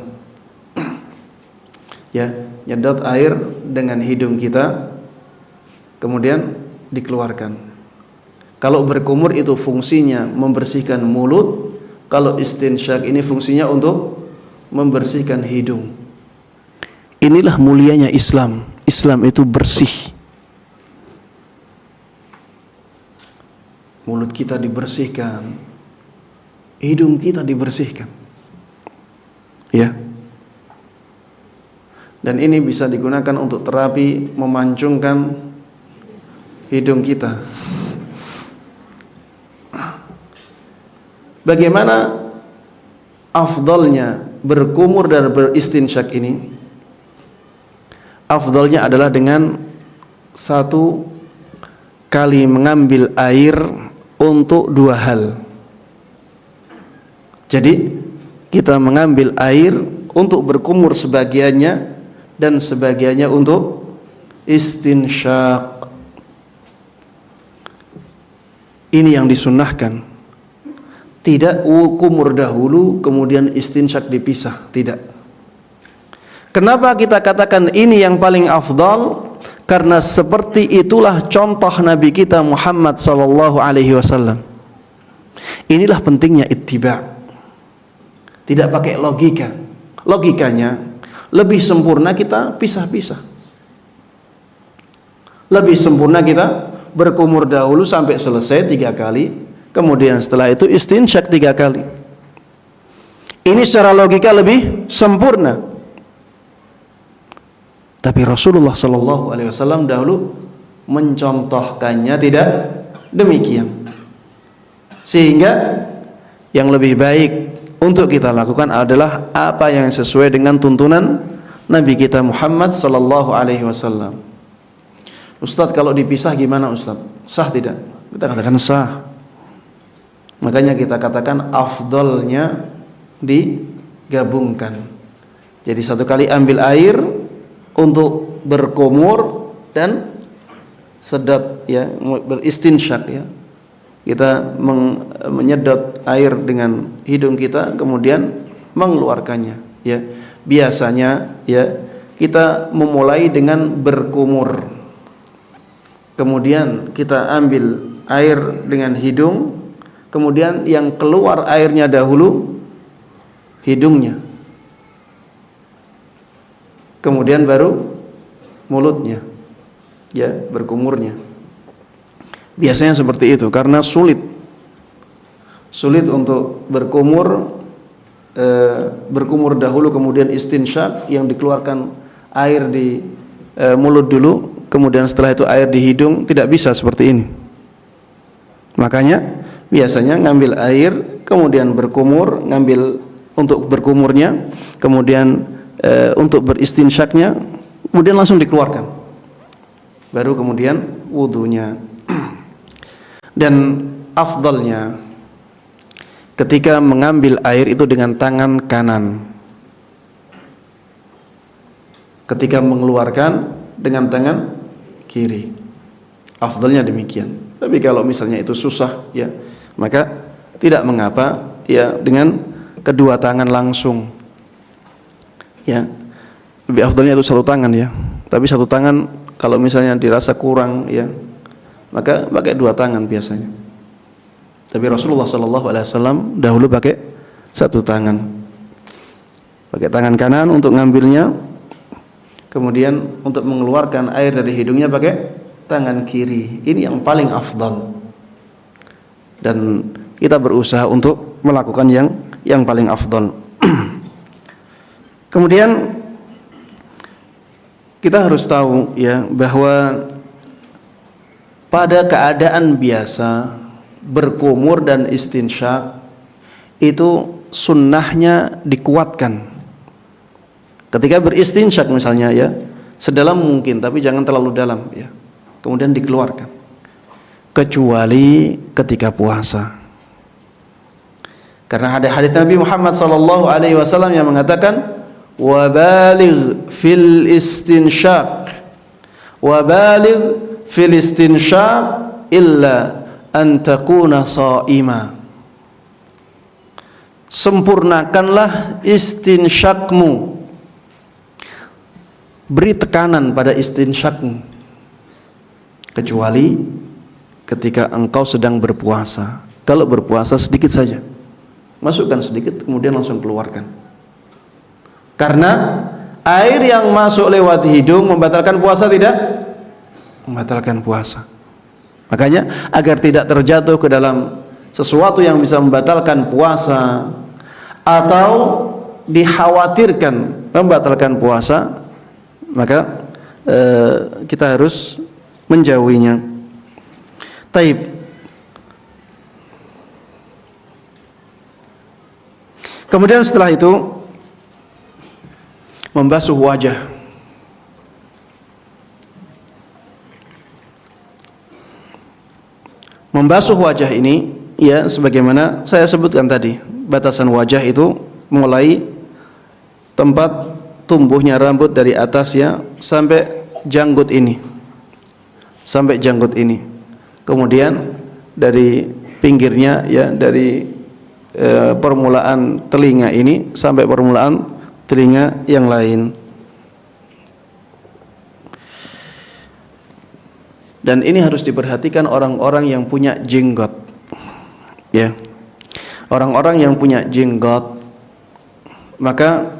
Ya, nyedot air dengan hidung kita kemudian dikeluarkan. Kalau berkumur itu fungsinya membersihkan mulut, kalau istinsyak ini fungsinya untuk membersihkan hidung. Inilah mulianya Islam. Islam itu bersih. Mulut kita dibersihkan, hidung kita dibersihkan, ya. Dan ini bisa digunakan untuk terapi memancungkan hidung kita. Bagaimana afdalnya berkumur dan beristinsyak ini? Afdalnya adalah dengan satu kali mengambil air untuk dua hal. Jadi kita mengambil air untuk berkumur sebagiannya dan sebagiannya untuk istinsyak. Ini yang disunnahkan. Tidak kumur dahulu kemudian istinsyak dipisah, tidak. Kenapa kita katakan ini yang paling afdal? Karena seperti itulah contoh Nabi kita Muhammad sallallahu alaihi wasallam. Inilah pentingnya ittiba'. Tidak pakai logika. Logikanya lebih sempurna kita pisah-pisah. Lebih sempurna kita berkumur dahulu sampai selesai 3 kali, kemudian setelah itu istinsyak 3 kali. Ini secara logika lebih sempurna. Tapi Rasulullah sallallahu alaihi wasallam dahulu mencontohkannya tidak demikian. Sehingga yang lebih baik untuk kita lakukan adalah apa yang sesuai dengan tuntunan Nabi kita Muhammad sallallahu alaihi wasallam. Ustaz, kalau dipisah gimana Ustaz? Sah tidak? Kita katakan sah. Makanya kita katakan afdalnya digabungkan. Jadi satu kali ambil air untuk berkumur dan sedot, ya, beristinsyak, ya. Kita menyedot air dengan hidung kita kemudian mengeluarkannya, ya. Biasanya, ya, kita memulai dengan berkumur. Kemudian kita ambil air dengan hidung, kemudian yang keluar airnya dahulu hidungnya. Kemudian baru mulutnya, ya, berkumurnya. Biasanya seperti itu karena sulit untuk berkumur dahulu kemudian istinsyak, yang dikeluarkan air di mulut dulu kemudian setelah itu air di hidung. Tidak bisa seperti ini. Makanya biasanya ngambil air kemudian berkumur, ngambil untuk berkumurnya, kemudian untuk beristinsyaknya, kemudian langsung dikeluarkan, baru kemudian wudunya. Dan afdalnya ketika mengambil air itu dengan tangan kanan, ketika mengeluarkan dengan tangan kiri. Afdalnya demikian. Tapi kalau misalnya itu susah, ya, maka tidak mengapa, ya, dengan kedua tangan langsung. Ya, lebih afdalnya itu satu tangan, ya. Tapi satu tangan kalau misalnya dirasa kurang, ya, maka pakai 2 tangan biasanya. Tapi Rasulullah sallallahu alaihi wasallam dahulu pakai 1 tangan. Pakai tangan kanan untuk ngambilnya, kemudian untuk mengeluarkan air dari hidungnya pakai tangan kiri. Ini yang paling afdal. Dan kita berusaha untuk melakukan yang paling afdal. Kemudian kita harus tahu, ya, bahwa pada keadaan biasa berkumur dan istinsyak itu sunnahnya dikuatkan. Ketika beristinsyak misalnya, ya, sedalam mungkin tapi jangan terlalu dalam, ya. Kemudian dikeluarkan. Kecuali ketika puasa. Karena ada hadis Nabi Muhammad sallallahu alaihi wasallam yang mengatakan wabaligh fil istinsyak illa an takuna shaima. Sempurnakanlah istinsyakmu, beri tekanan pada istinsyakmu, kecuali ketika engkau sedang berpuasa. Kalau berpuasa sedikit saja, masukkan sedikit kemudian langsung keluarkan. Karena Air yang masuk lewat hidung membatalkan puasa tidak? Membatalkan puasa. Makanya agar tidak terjatuh ke dalam sesuatu yang bisa membatalkan puasa atau dikhawatirkan membatalkan puasa, maka kita harus menjauhinya. Taib. Kemudian setelah itu membasuh wajah. Membasuh wajah ini ya sebagaimana saya sebutkan tadi, batasan wajah itu mulai tempat tumbuhnya rambut dari atasnya sampai janggut ini. Sampai janggut ini. Kemudian dari pinggirnya ya, dari permulaan telinga ini sampai permulaan telinga yang lain. Dan ini harus diperhatikan orang-orang yang punya jenggot. Ya. Orang-orang yang punya jenggot, maka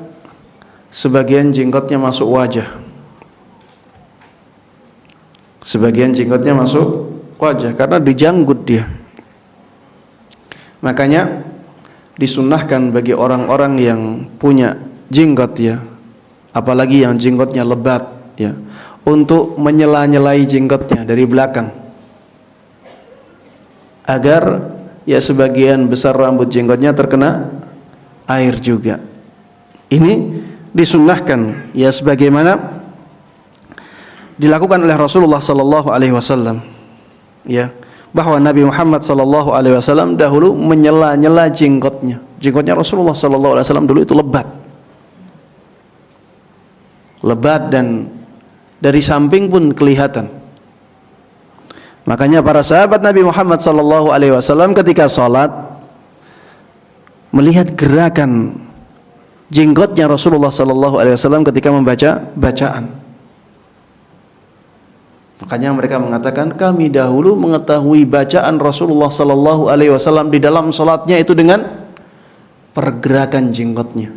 sebagian jenggotnya masuk wajah. Sebagian jenggotnya masuk wajah karena dijanggut dia. Makanya disunnahkan bagi orang-orang yang punya jenggot ya, apalagi yang jenggotnya lebat ya, untuk menyela-nyelai jenggotnya dari belakang, agar ya sebagian besar rambut jenggotnya terkena air juga. Ini disunnahkan ya sebagaimana dilakukan oleh Rasulullah sallallahu alaihi wasallam ya, bahwa Nabi Muhammad sallallahu alaihi wasallam dahulu menyela-nyela jenggotnya. Jenggotnya Rasulullah sallallahu alaihi wasallam dulu itu lebat. Lebat dan dari samping pun kelihatan. Makanya para sahabat Nabi Muhammad sallallahu alaihi wasallam ketika salat melihat gerakan jenggotnya Rasulullah sallallahu alaihi wasallam ketika membaca bacaan. Makanya mereka mengatakan, kami dahulu mengetahui bacaan Rasulullah sallallahu alaihi wasallam di dalam salatnya itu dengan pergerakan jenggotnya.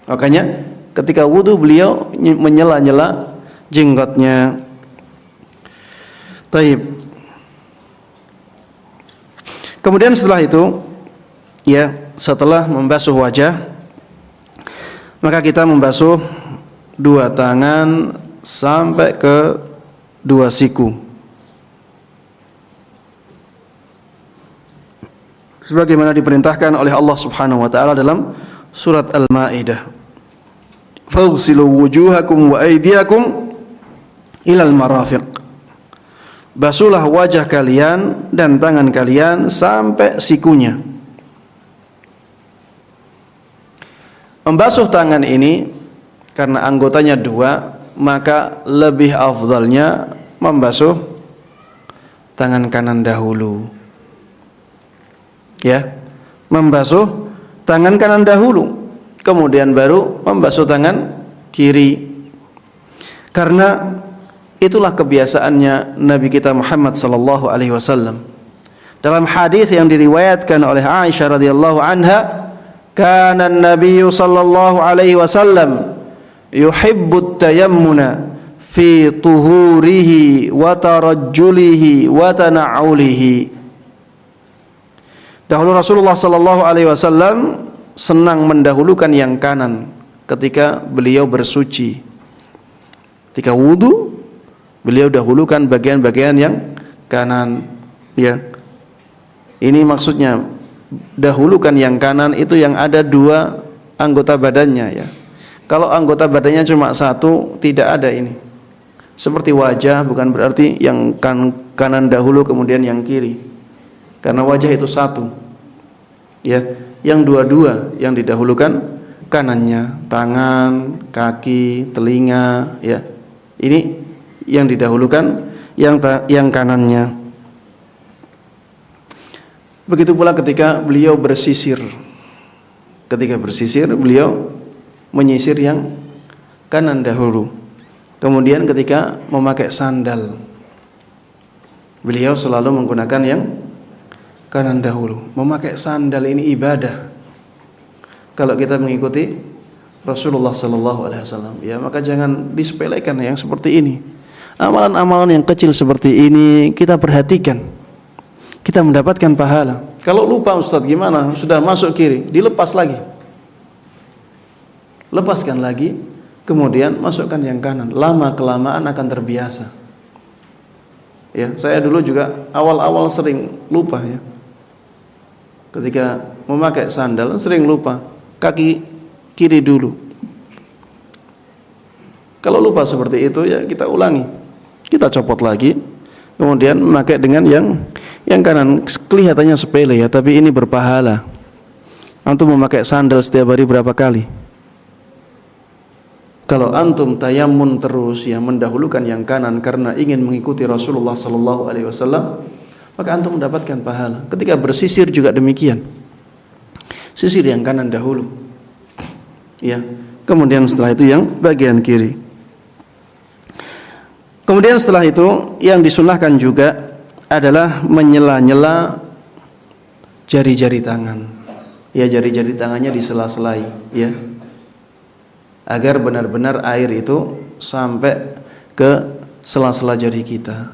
Makanya ketika wudu beliau menyela-nyela jenggotnya. Taib. Kemudian setelah itu ya, setelah membasuh wajah, maka kita membasuh dua tangan sampai ke dua siku, sebagaimana diperintahkan oleh Allah Subhanahu wa taala dalam surat Al-Maidah. Faghsilu wujuhakum wa aydiyakum ilal marafiq. Basuhlah wajah kalian dan tangan kalian sampai sikunya. Membasuh tangan ini karena anggotanya dua, maka lebih afdalnya membasuh tangan kanan dahulu. Ya, membasuh tangan kanan dahulu, kemudian baru membasuh tangan kiri. Karena itulah kebiasaannya Nabi kita Muhammad sallallahu alaihi wasallam. Dalam hadis yang diriwayatkan oleh Aisyah radhiyallahu anha, kana an-nabiy sallallahu alaihi wasallam yuhibbut tayammuna fi tuhurihi wa tarajjulihi wa tana'ulihi. Dahulu Rasulullah sallallahu alaihi wasallam senang mendahulukan yang kanan ketika beliau bersuci. Ketika wudu, beliau dahulukan bagian-bagian yang kanan ya. Ini maksudnya dahulukan yang kanan itu yang ada dua anggota badannya ya. Kalau anggota badannya cuma satu, tidak ada ini. Seperti wajah, bukan berarti yang kanan dahulu kemudian yang kiri. Karena wajah itu satu. Ya, yang dua-dua yang didahulukan kanannya, tangan, kaki, telinga, ya. Ini yang didahulukan yang kanannya. Begitu pula ketika beliau bersisir. Ketika bersisir, beliau menyisir yang kanan dahulu. Kemudian ketika memakai sandal, beliau selalu menggunakan yang kanan dahulu. Memakai sandal ini ibadah. Kalau kita mengikuti Rasulullah sallallahu alaihi wasallam. Ya, maka jangan disepelekan yang seperti ini. Amalan-amalan yang kecil seperti ini kita perhatikan. Kita mendapatkan pahala. Kalau lupa Ustaz gimana? Sudah masuk kiri, dilepas lagi. Lepaskan lagi, kemudian masukkan yang kanan. Lama kelamaan akan terbiasa. Ya, saya dulu juga awal-awal sering lupa ya. Ketika memakai sandal sering lupa kaki kiri dulu. Kalau lupa seperti itu ya kita ulangi. Kita copot lagi, kemudian memakai dengan yang kanan. Kelihatannya sepele ya, tapi ini berpahala. Antum memakai sandal setiap hari berapa kali? Kalau antum tayammun terus ya, mendahulukan yang kanan karena ingin mengikuti Rasulullah sallallahu alaihi wasallam, maka antum mendapatkan pahala. Ketika bersisir juga demikian. Sisir yang kanan dahulu. Ya. Kemudian setelah itu yang bagian kiri. Kemudian setelah itu yang disunahkan juga adalah menyela-nyela jari-jari tangan. Ya, jari-jari tangannya disela-selai, ya. Agar benar-benar air itu sampai ke sela-sela jari kita.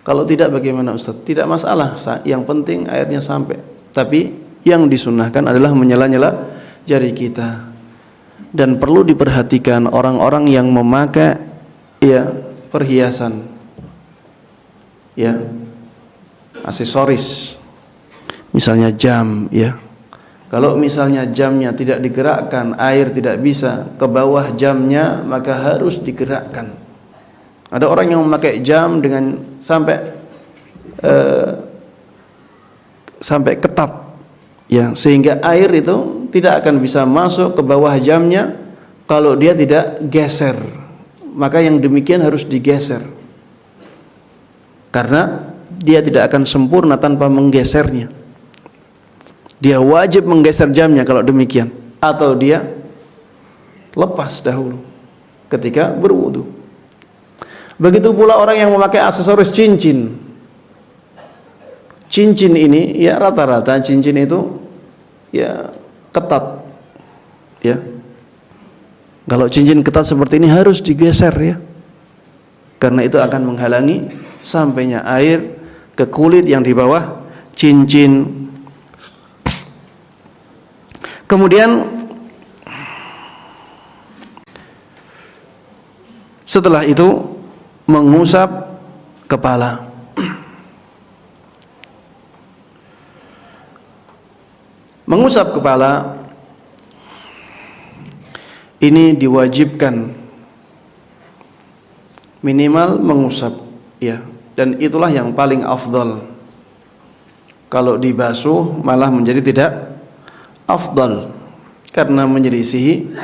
Kalau tidak bagaimana Ustaz? Tidak masalah, yang penting airnya sampai. Tapi yang disunahkan adalah menyela-nyela jari kita. Dan perlu diperhatikan orang-orang yang memakai ya perhiasan, ya aksesoris, misalnya jam, ya. Kalau misalnya jamnya tidak digerakkan, air tidak bisa ke bawah jamnya, maka harus digerakkan. Ada orang yang memakai jam dengan sampai ketat, ya, sehingga air itu tidak akan bisa masuk ke bawah jamnya kalau dia tidak geser. Maka yang demikian harus digeser, karena dia tidak akan sempurna tanpa menggesernya. Dia wajib menggeser jamnya kalau demikian, atau dia lepas dahulu ketika berwudu. Begitu pula orang yang memakai aksesoris cincin. Cincin ini ya rata-rata cincin itu ya ketat, ya. Kalau cincin ketat seperti ini harus digeser, ya, karena itu akan menghalangi sampainya air ke kulit yang di bawah cincin. Kemudian setelah itu mengusap kepala. Mengusap kepala ini diwajibkan minimal mengusap, ya, dan itulah yang paling afdal. Kalau dibasuh malah menjadi tidak afdal karena menyelisihi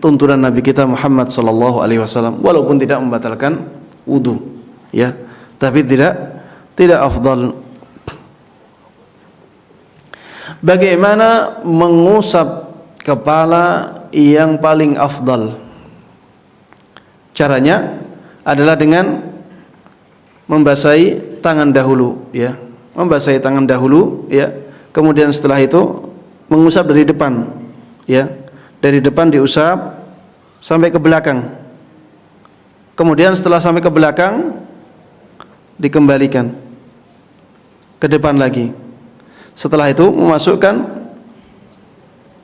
tuntunan Nabi kita Muhammad sallallahu alaihi wasallam, walaupun tidak membatalkan wudu, ya, tapi tidak afdal. Bagaimana mengusap kepala yang paling afdal? Caranya adalah dengan membasahi tangan dahulu, ya. Membasahi tangan dahulu, ya. Kemudian setelah itu mengusap dari depan, ya. Dari depan diusap sampai ke belakang. Kemudian setelah sampai ke belakang dikembalikan ke depan lagi. Setelah itu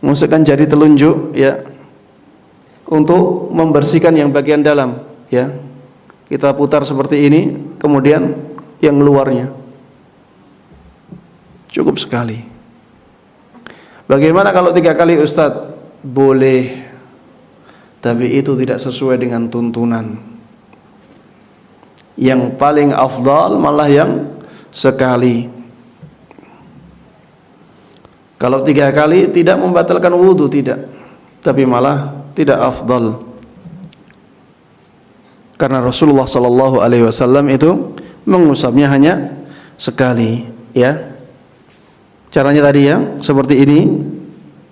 memasukkan jari telunjuk, ya, untuk membersihkan yang bagian dalam, ya. Kita putar seperti ini, kemudian yang luarnya. Cukup sekali. Bagaimana kalau 3 kali Ustadz? Boleh, tapi itu tidak sesuai dengan tuntunan. Yang paling afdal malah yang sekali. Kalau 3 kali tidak membatalkan wudu, tidak, tapi malah tidak afdal. Karena Rasulullah sallallahu alaihi wasallam itu mengusapnya hanya sekali, ya. Caranya tadi ya, seperti ini,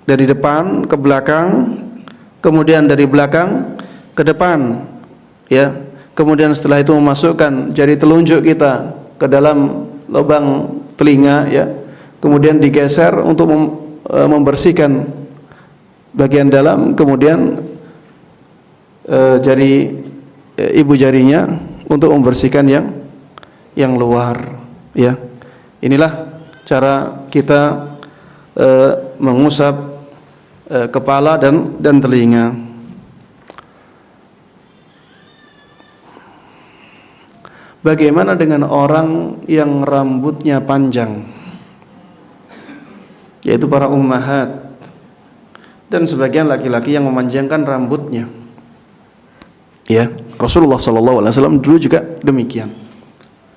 dari depan ke belakang, kemudian dari belakang ke depan, ya. Kemudian setelah itu memasukkan jari telunjuk kita ke dalam lubang telinga, ya. Kemudian digeser untuk membersihkan bagian dalam, kemudian jari ibu jarinya untuk membersihkan yang luar, ya. Inilah cara kita mengusap kepala dan telinga. Bagaimana dengan orang yang rambutnya panjang, yaitu para ummahat dan sebagian laki-laki yang memanjangkan rambutnya? Ya, Rasulullah SAW dulu juga demikian,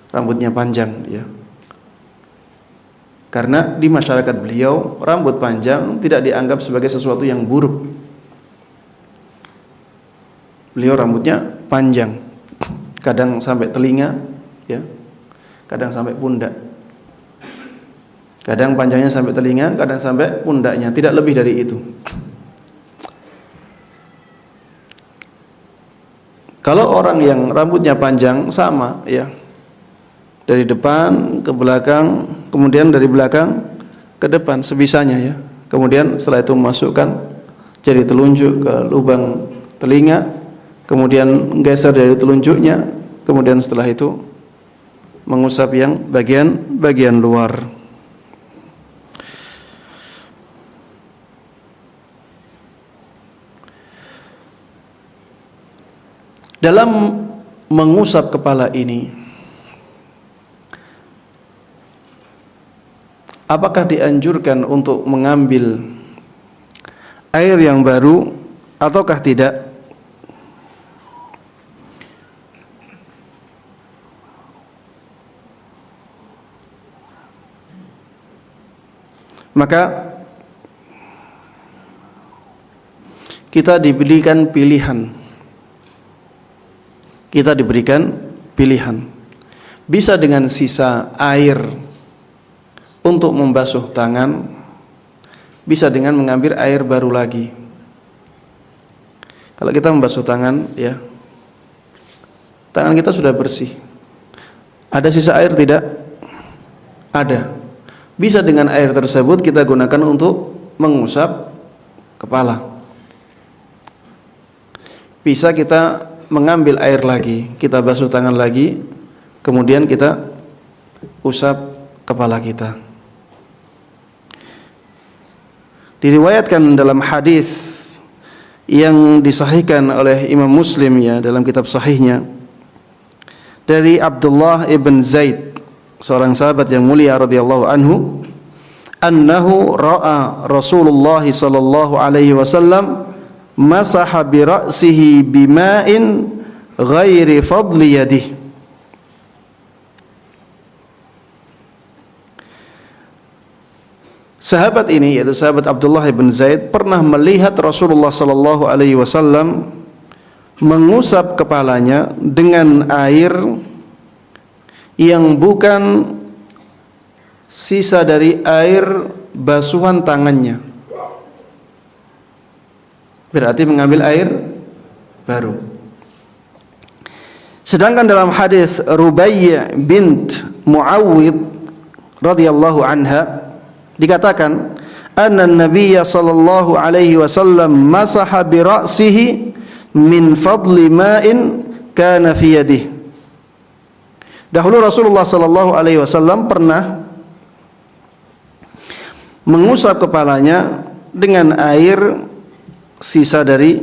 rambutnya panjang, ya. Karena di masyarakat beliau rambut panjang tidak dianggap sebagai sesuatu yang buruk. Beliau rambutnya panjang, kadang sampai telinga, ya, kadang sampai pundak. Kadang panjangnya sampai telinga, kadang sampai pundaknya, tidak lebih dari itu. Kalau orang yang rambutnya panjang sama, ya, dari depan ke belakang, kemudian dari belakang ke depan sebisanya, ya. Kemudian setelah itu memasukkan jari telunjuk ke lubang telinga, kemudian geser dari telunjuknya, kemudian setelah itu mengusap yang bagian luar. Dalam mengusap kepala ini, apakah dianjurkan untuk mengambil air yang baru ataukah tidak? Maka kita diberikan pilihan. Kita diberikan pilihan. Bisa dengan sisa air untuk membasuh tangan, bisa dengan mengambil air baru lagi. Kalau kita membasuh tangan, ya, tangan kita sudah bersih. Ada sisa air tidak? Ada. Bisa dengan air tersebut kita gunakan untuk mengusap kepala. Bisa kita mengambil air lagi, kita basuh tangan lagi, kemudian kita usap kepala kita. Diriwayatkan dalam hadis yang disahihkan oleh Imam Muslim, ya, dalam kitab sahihnya, dari Abdullah ibn Zaid, seorang sahabat yang mulia radhiyallahu anhu, annahu ra'a Rasulullah sallallahu alaihi wasallam masaha bi ra'sihi bima'in ghairi fadli yadihi. Sahabat ini, yaitu sahabat Abdullah bin Zaid, pernah melihat Rasulullah sallallahu alaihi wasallam mengusap kepalanya dengan air yang bukan sisa dari air basuhan tangannya. Berarti mengambil air baru. Sedangkan dalam hadis Rubai' bint Muawwidh radhiyallahu anha dikatakan, anna Nabiyya sallallahu alaihi wasallam masaha bi ra'sihi min fadli ma'in kana fi yadihi. Dahulu Rasulullah sallallahu alaihi wasallam pernah mengusap kepalanya dengan air sisa dari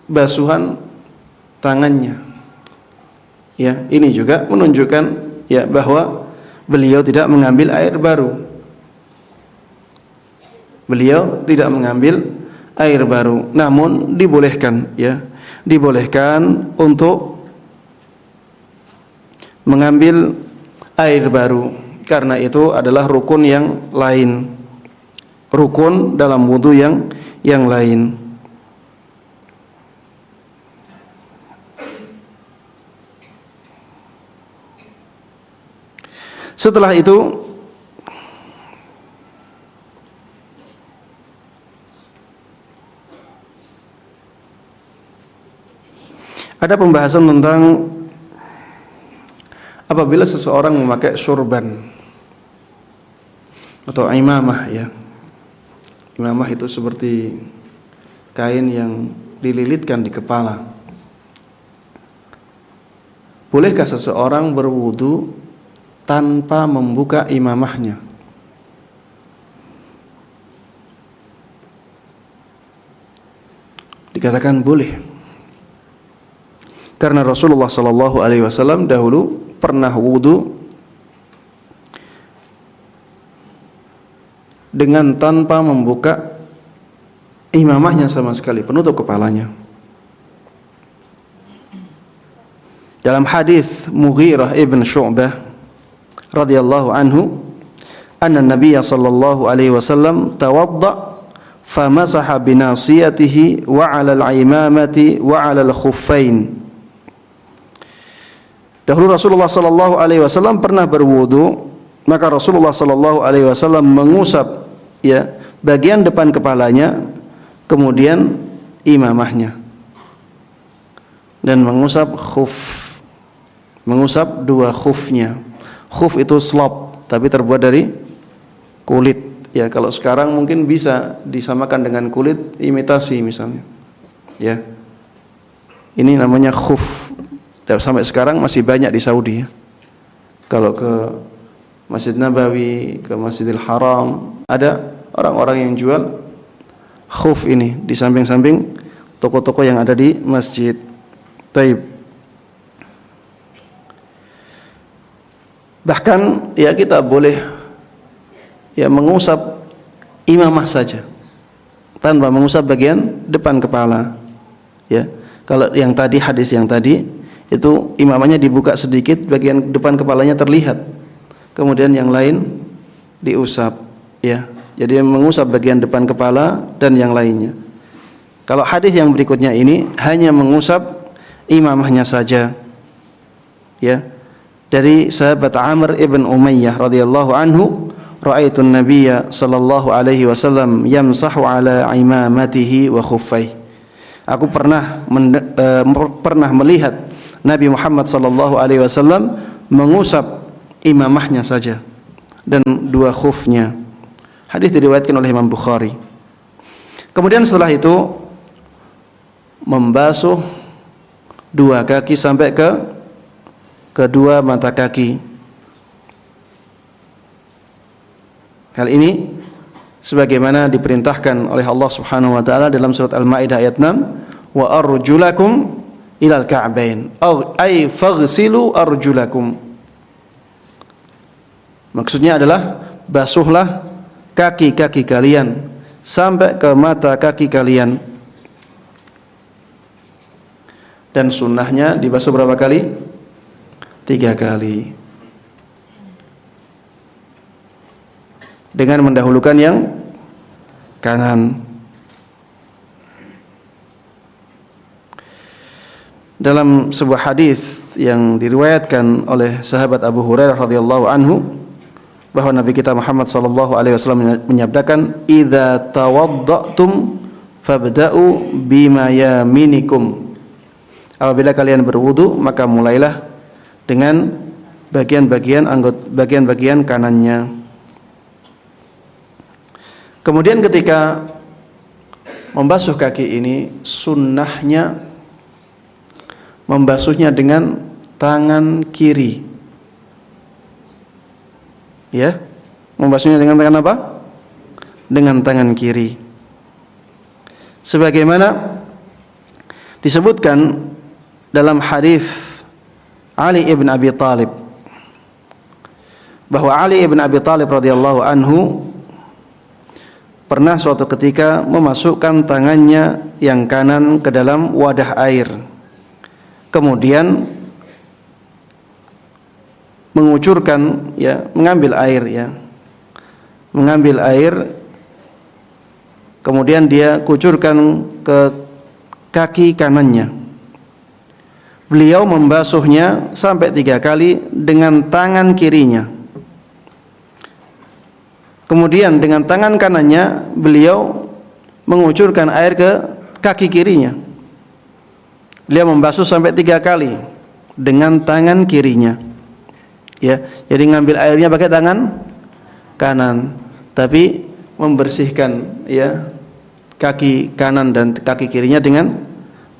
basuhan tangannya. Ya, ini juga menunjukkan, ya, bahwa beliau tidak mengambil air baru. Beliau tidak mengambil air baru, namun dibolehkan, ya, dibolehkan untuk mengambil air baru, karena itu adalah rukun yang lain, rukun dalam wudu yang lain. Setelah itu ada pembahasan tentang apabila seseorang memakai surban atau imamah, ya. Imamah itu seperti kain yang dililitkan di kepala. bolehkah seseorang berwudu tanpa membuka imamahnya? Dikatakan boleh, karena Rasulullah Sallallahu Alaihi Wasallam dahulu pernah wudu dengan tanpa membuka imamahnya sama sekali, penutup kepalanya. Dalam hadis Mughirah ibn Syu'bah radhiyallahu anhu, anna Nabiy sallallahu alaihi wasallam tawadda famasaha binasiyatihi wa 'ala al-imamati wa 'ala al-khuffain. Dahulu Rasulullah sallallahu alaihi wasallam pernah berwudu, maka Rasulullah sallallahu alaihi wasallam mengusap bagian depan kepalanya, kemudian imamahnya, dan mengusap mengusap dua khufnya. Khuf itu slop, tapi terbuat dari kulit. Ya, kalau sekarang mungkin bisa disamakan dengan kulit imitasi misalnya. Ya. Ini namanya khuf. Dan sampai sekarang masih banyak di Saudi ya. Kalau ke Masjid Nabawi, ke Masjidil Haram, ada orang-orang yang jual khuf ini di samping-samping toko-toko yang ada di masjid. Taib. Bahkan ya kita boleh mengusap imamah saja tanpa mengusap bagian depan kepala. Ya. Kalau yang tadi, hadis yang tadi itu imamahnya dibuka sedikit, bagian depan kepalanya terlihat. Kemudian yang lain diusap, ya. Jadi mengusap bagian depan kepala dan yang lainnya. Kalau hadis yang berikutnya ini hanya mengusap imamahnya saja. Ya. Dari sahabat Amr ibn Umayyah radhiyallahu anhu, ra'aitun nabiyya sallallahu alaihi wasallam yamsahu ala imamatihi wa khuffaihi. Aku pernah melihat Nabi Muhammad sallallahu alaihi wasallam mengusap imamahnya saja dan dua khufnya. Hadis diriwayatkan oleh Imam Bukhari. Kemudian setelah itu membasuh dua kaki sampai ke kedua mata kaki. Hal ini sebagaimana diperintahkan oleh Allah Subhanahu wa taala dalam surat Al-Maidah ayat 6, wa arjulakum ilal ka'bain, ay faghsilu arjulakum. Maksudnya adalah basuhlah kaki-kaki kalian sampai ke mata kaki kalian. Dan sunnahnya dibasuh berapa kali? 3 kali. Dengan mendahulukan yang kanan. Dalam sebuah hadis yang diriwayatkan oleh sahabat Abu Hurairah radhiyallahu anhu, bahwa Nabi kita Muhammad sallallahu alaihi wasallam menyabdakan, "Idza tawadda'tum fabda'u bima yaminikum." Apabila kalian berwudu, maka mulailah dengan bagian-bagian kanannya. Kemudian ketika membasuh kaki ini, sunnahnya membasuhnya dengan tangan kiri. Ya, membasuhnya dengan tangan apa? Dengan tangan kiri. Sebagaimana disebutkan dalam hadis Ali ibn Abi Thalib, bahwa Ali ibn Abi Thalib radhiyallahu anhu pernah suatu ketika memasukkan tangannya yang kanan ke dalam wadah air, kemudian mengucurkan, mengambil air, kemudian dia kucurkan ke kaki kanannya. Beliau membasuhnya sampai 3 kali dengan tangan kirinya. Kemudian dengan tangan kanannya beliau mengucurkan air ke kaki kirinya. Beliau membasuh sampai 3 kali dengan tangan kirinya. Ya, jadi ngambil airnya pakai tangan kanan, tapi membersihkan kaki kanan dan kaki kirinya dengan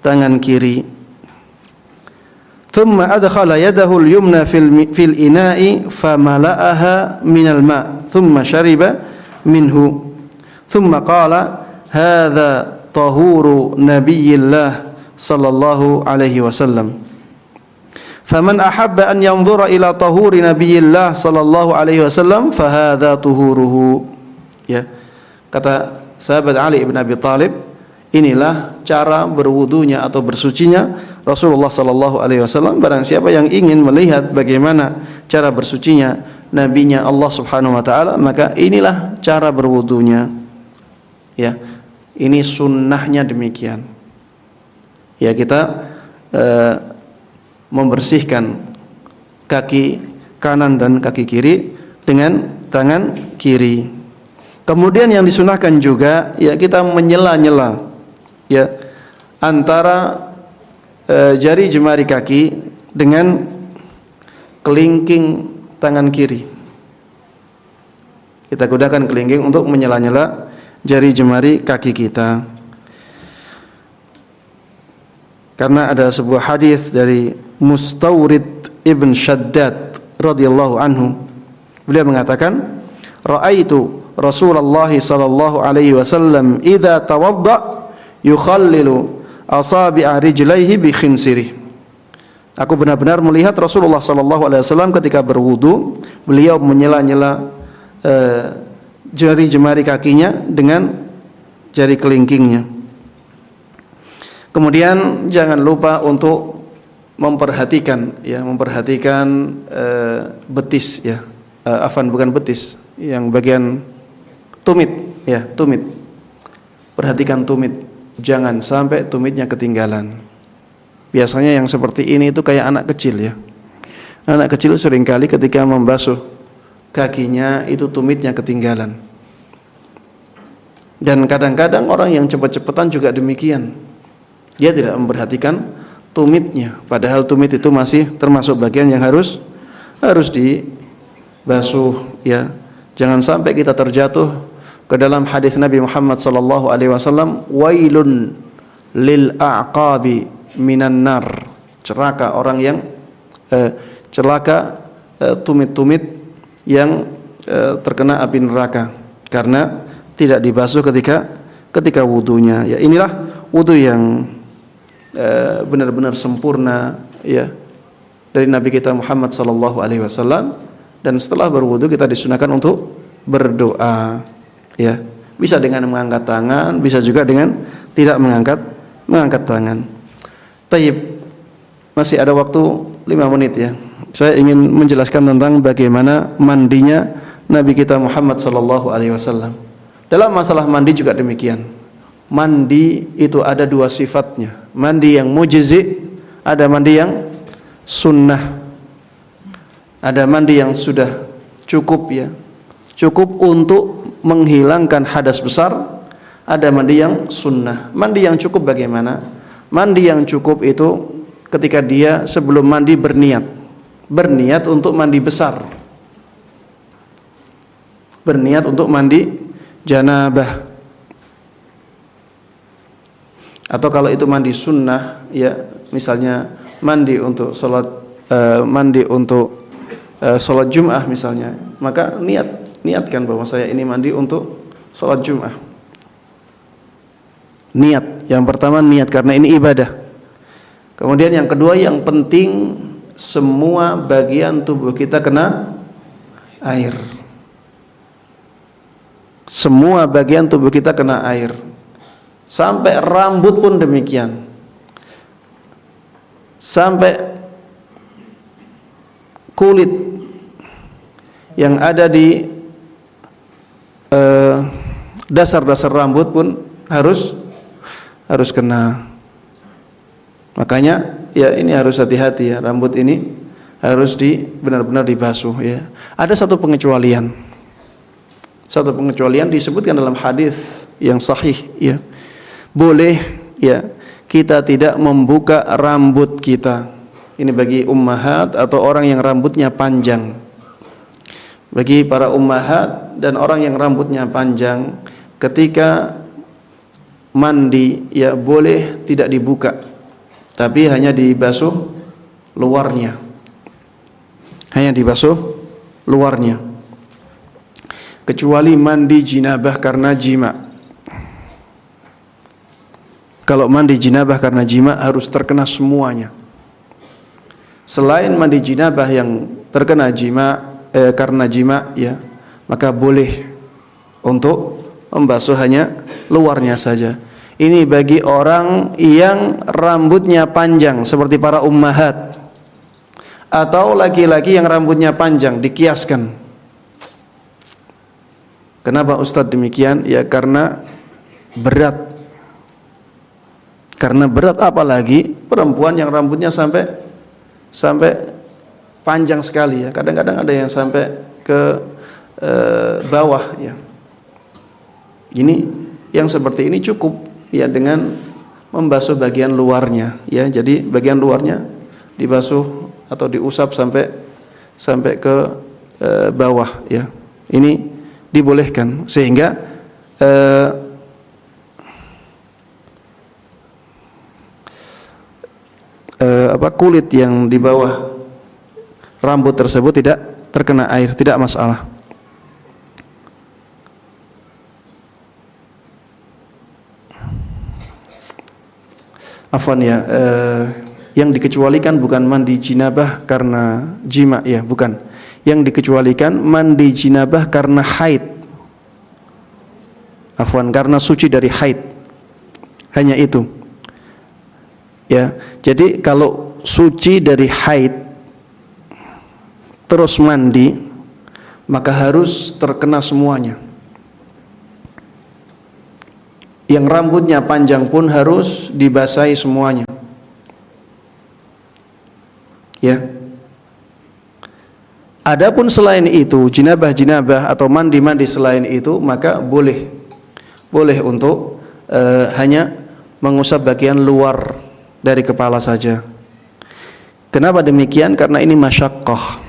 tangan kiri. thumma adkhala yadahu al-yumna fil ina'i famala'aha minal ma' thumma shariba minhu thumma qala hadza tahuru nabiyillah sallallahu alaihi wasallam faman ahabba an yanzura ila tahuri nabiyillah sallallahu alaihi wasallam fahadza tuhuruhu. Ya, kata sahabat Ali bin Abi Thalib, inilah cara berwudunya atau bersucinya Rasulullah sallallahu alaihi wasallam. Barang siapa yang ingin melihat bagaimana cara bersucinya nabinya Allah Subhanahu wa taala, maka inilah cara berwudunya. Ya, ini sunnahnya demikian. Ya, kita membersihkan kaki kanan dan kaki kiri dengan tangan kiri. Kemudian yang disunahkan juga ya kita menyela-nyela ya antara jari jemari kaki dengan kelingking tangan kiri. Kita gunakan kelingking untuk menyela-nyela jari jemari kaki kita. Karena ada sebuah hadis dari Mustawrid ibn Shaddad radhiyallahu anhu, beliau mengatakan, ra'aitu Rasulullah sallallahu alaihi wasallam idza tawadda yukhallilu asabi'a rijlaihi bi khinsirih. Aku benar-benar melihat Rasulullah sallallahu alaihi wasallam ketika berwudu, beliau menyela-nyela jari jemari kakinya dengan jari kelingkingnya. Kemudian jangan lupa untuk memperhatikan betis ya, bukan betis, yang bagian tumit ya, tumit. Perhatikan tumit, jangan sampai tumitnya ketinggalan. Biasanya yang seperti ini itu kayak anak kecil ya. Anak kecil seringkali ketika membasuh kakinya itu tumitnya ketinggalan. Dan kadang-kadang orang yang cepat-cepatan juga demikian. Dia tidak memperhatikan tumitnya, padahal tumit itu masih termasuk bagian yang harus dibasuh ya. Jangan sampai kita terjatuh ke dalam hadis Nabi Muhammad sallallahu alaihi wasallam, wailun lil a'qabi minan nar. Celaka orang yang tumit-tumit yang terkena api neraka karena tidak dibasuh ketika wudunya. Ya, inilah wudu yang benar-benar sempurna ya dari Nabi kita Muhammad sallallahu alaihi wasallam. Dan setelah berwudu kita disunahkan untuk berdoa ya, bisa dengan mengangkat tangan, bisa juga dengan tidak mengangkat tangan. Tayyib, masih ada waktu 5 menit ya. Saya ingin menjelaskan tentang bagaimana mandinya Nabi kita Muhammad sallallahu alaihi wasallam. Dalam masalah mandi juga demikian. Mandi itu ada 2 sifatnya. Mandi yang mujzi, ada mandi yang sunnah. Ada mandi yang sudah cukup ya, cukup untuk menghilangkan hadas besar. Ada mandi yang sunnah. Mandi yang cukup bagaimana? Mandi yang cukup itu ketika dia sebelum mandi berniat untuk mandi besar, berniat untuk mandi janabah. Atau kalau itu mandi sunnah ya, misalnya mandi untuk sholat sholat Jum'ah misalnya, maka niatkan bahwa saya ini mandi untuk sholat Jum'ah. Niat yang pertama, niat karena ini ibadah. Kemudian yang kedua, yang penting semua bagian tubuh kita kena air. Semua bagian tubuh kita kena air. Sampai rambut pun demikian. Sampai kulit yang ada di dasar-dasar rambut pun harus kena. Makanya ya ini harus hati-hati ya, rambut ini harus benar-benar dibasuh ya. Ada satu pengecualian. Satu pengecualian disebutkan dalam hadis yang sahih ya. Boleh ya kita tidak membuka rambut kita. Ini bagi ummahat atau orang yang rambutnya panjang. Bagi para ummahat dan orang yang rambutnya panjang, ketika mandi ya boleh tidak dibuka, tapi hanya dibasuh luarnya. Hanya dibasuh luarnya. Kecuali mandi jinabah karena jima. Kalau mandi jinabah karena jima harus terkena semuanya. Selain mandi jinabah yang terkena karena jima, ya, maka boleh untuk membasuh hanya luarnya saja. Ini bagi orang yang rambutnya panjang seperti para ummahat, atau laki-laki yang rambutnya panjang, dikiaskan. Kenapa Ustadz demikian? Ya karena berat. Karena berat, apalagi perempuan yang rambutnya sampai panjang sekali, ya. Kadang-kadang ada yang sampai ke bawah, ya. Ini yang seperti ini cukup, ya, dengan membasuh bagian luarnya, ya. Jadi bagian luarnya dibasuh atau diusap sampai ke bawah, ya. Ini dibolehkan sehingga kulit yang di bawah rambut tersebut tidak terkena air, tidak masalah. Afwan, ya, yang dikecualikan bukan mandi jinabah karena jima, ya, bukan. Yang dikecualikan mandi jinabah karena haid. Afwan, karena suci dari haid. Hanya itu. Ya, jadi kalau suci dari haid terus mandi, maka harus terkena semuanya. Yang rambutnya panjang pun harus dibasahi semuanya. Ya. Adapun selain itu, jinabah atau mandi selain itu, maka boleh untuk hanya mengusap bagian luar dari kepala saja. Kenapa demikian? Karena ini masyaqqah.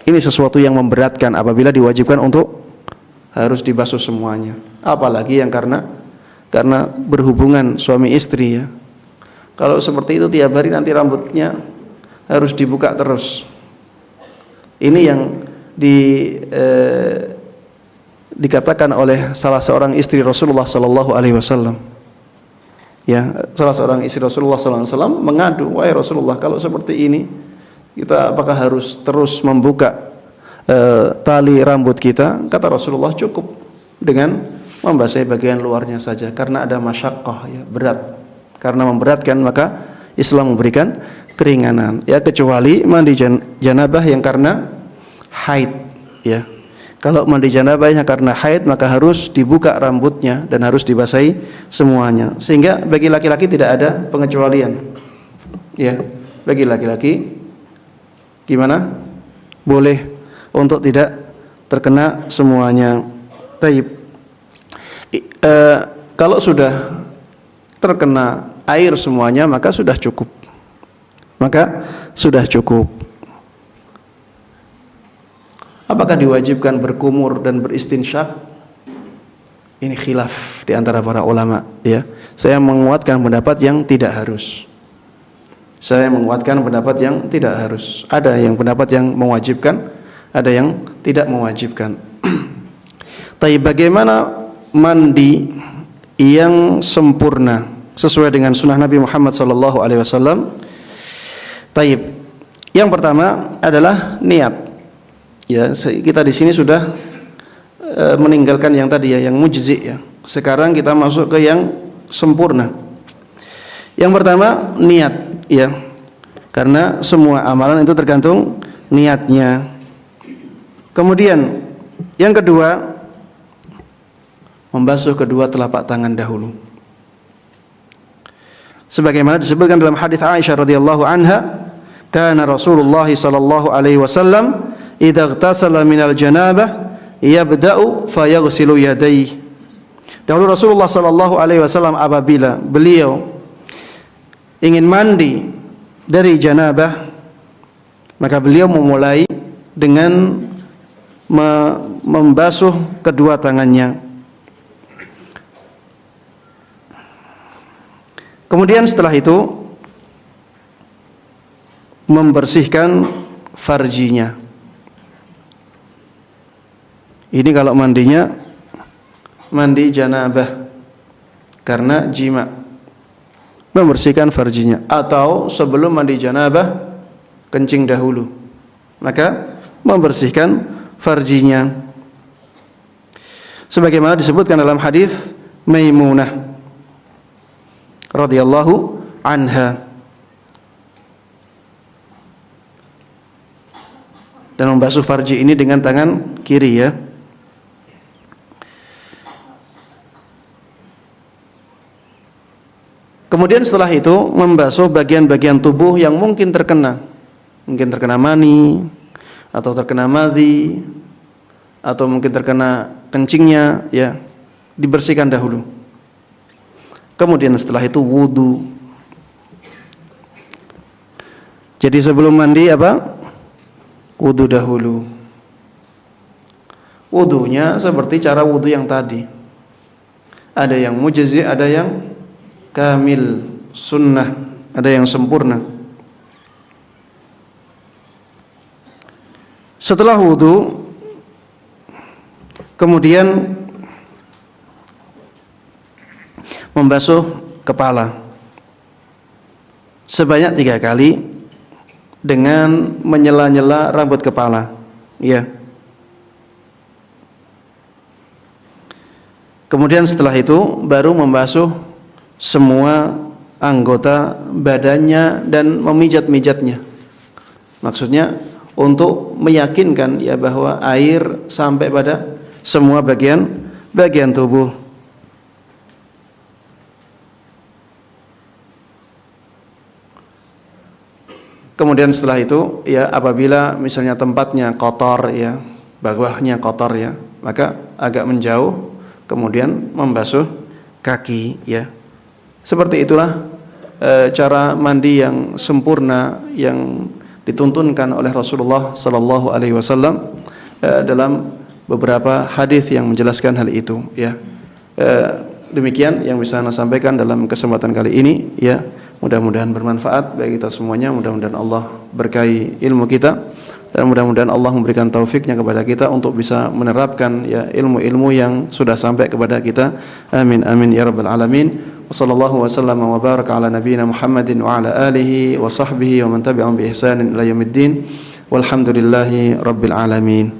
Ini sesuatu yang memberatkan apabila diwajibkan untuk harus dibasuh semuanya. Apalagi yang karena berhubungan suami istri, ya. Kalau seperti itu tiap hari nanti rambutnya harus dibuka terus. Ini yang dikatakan oleh salah seorang istri Rasulullah sallallahu alaihi wasallam. Ya, salah seorang istri Rasulullah sallallahu alaihi wasallam mengadu, "Wahai Rasulullah, kalau seperti ini kita apakah harus terus membuka tali rambut kita?" Kata Rasulullah, cukup dengan membasahi bagian luarnya saja, karena ada masyaqqah, ya, berat. Karena memberatkan, maka Islam memberikan keringanan, ya, kecuali mandi janabah yang karena haid, ya. Kalau mandi janabah yang karena haid, maka harus dibuka rambutnya dan harus dibasahi semuanya. Sehingga bagi laki-laki tidak ada pengecualian, ya. Bagi laki-laki gimana? Boleh untuk tidak terkena semuanya. Taib. Kalau sudah terkena air semuanya, maka sudah cukup. Apakah diwajibkan berkumur dan beristinsyak? Ini khilaf di antara para ulama, ya. Saya menguatkan pendapat yang tidak harus. Ada yang pendapat yang mewajibkan, ada yang tidak mewajibkan. Tapi bagaimana mandi yang sempurna sesuai dengan sunnah Nabi Muhammad SAW? Taib. Yang pertama adalah niat. Ya, kita di sini sudah meninggalkan yang tadi, ya, yang mujzi, ya. Sekarang kita masuk ke yang sempurna. Yang pertama niat, ya. Karena semua amalan itu tergantung niatnya. Kemudian yang kedua, membasuh kedua telapak tangan dahulu. Sebagaimana disebutkan dalam hadis Aisyah radhiyallahu anha, kana Rasulullah sallallahu alaihi wasallam idza ightasala minal janabah yabda'u fayaghsilu yadayhi. Dahulu Rasulullah sallallahu alaihi wasallam apabila beliau ingin mandi dari janabah, maka beliau memulai dengan membasuh kedua tangannya. Kemudian setelah itu membersihkan farjinya. Ini kalau mandinya mandi janabah karena jima, membersihkan farjinya. Atau sebelum mandi janabah kencing dahulu, maka membersihkan farjinya. Sebagaimana disebutkan dalam hadis Maimunah radhiyallahu anha. Dan membasuh farji ini dengan tangan kiri ya. Kemudian setelah itu membasuh bagian-bagian tubuh yang mungkin terkena mani, atau terkena madhi, atau mungkin terkena kencingnya, ya, dibersihkan dahulu. Kemudian setelah itu wudu. Jadi sebelum mandi apa? Wudu dahulu. Wudunya seperti cara wudu yang tadi. Ada yang mujzi, ada yang kamil, sunnah, ada yang sempurna. Setelah wudu, kemudian membasuh kepala sebanyak 3 kali dengan menyela-nyela rambut kepala, ya. Kemudian setelah itu baru membasuh semua anggota badannya dan memijat-mijatnya. Maksudnya untuk meyakinkan ya bahwa air sampai pada semua bagian tubuh. Kemudian setelah itu ya apabila misalnya tempatnya kotor ya, bawahnya kotor ya, maka agak menjauh kemudian membasuh kaki ya. Seperti itulah cara mandi yang sempurna yang dituntunkan oleh Rasulullah sallallahu alaihi wasallam dalam beberapa hadis yang menjelaskan hal itu ya. Demikian yang bisa saya sampaikan dalam kesempatan kali ini ya. Mudah-mudahan bermanfaat bagi kita semuanya. Mudah-mudahan Allah berkahi ilmu kita dan mudah-mudahan Allah memberikan taufiknya kepada kita untuk bisa menerapkan ya ilmu-ilmu yang sudah sampai kepada kita. Amin amin ya rabbal alamin. Wassallallahu wasallam wa baraka ala nabiyyina Muhammadin wa ala alihi wa sahbihi wa man tabi'ahum bi ihsanin ila yaumiddin. Walhamdulillahi rabbil alamin.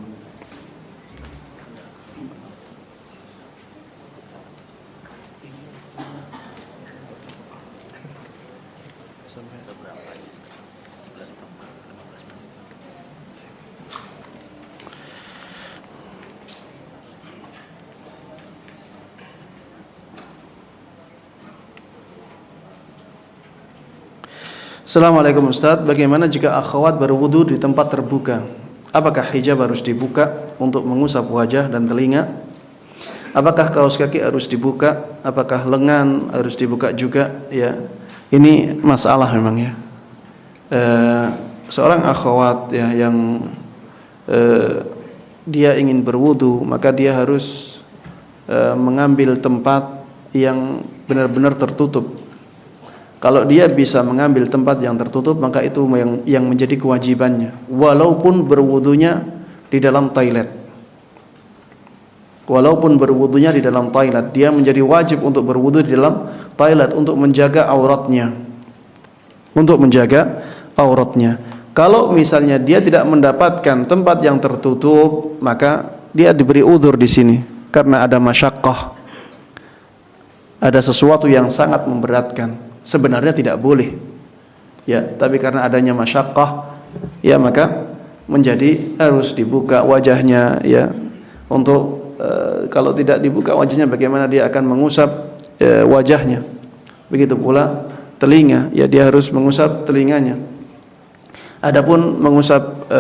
Assalamualaikum Ustaz, bagaimana jika akhwat berwudu di tempat terbuka? Apakah hijab harus dibuka untuk mengusap wajah dan telinga? Apakah kaos kaki harus dibuka? Apakah lengan harus dibuka juga? Ya, ini masalah memang ya. Seorang akhwat ya yang dia ingin berwudu, maka dia harus mengambil tempat yang benar-benar tertutup. Kalau dia bisa mengambil tempat yang tertutup, maka itu yang menjadi kewajibannya, walaupun berwudunya di dalam toilet. Walaupun berwudunya di dalam toilet, dia menjadi wajib untuk berwudu di dalam toilet untuk menjaga auratnya. Untuk menjaga auratnya. Kalau misalnya dia tidak mendapatkan tempat yang tertutup, maka dia diberi uzur di sini karena ada masyaqqah. Ada sesuatu yang sangat memberatkan. Sebenarnya tidak boleh ya, tapi karena adanya masyaqqah ya maka menjadi harus dibuka wajahnya ya. Untuk kalau tidak dibuka wajahnya, bagaimana dia akan mengusap wajahnya? Begitu pula telinga ya, dia harus mengusap telinganya. Adapun mengusap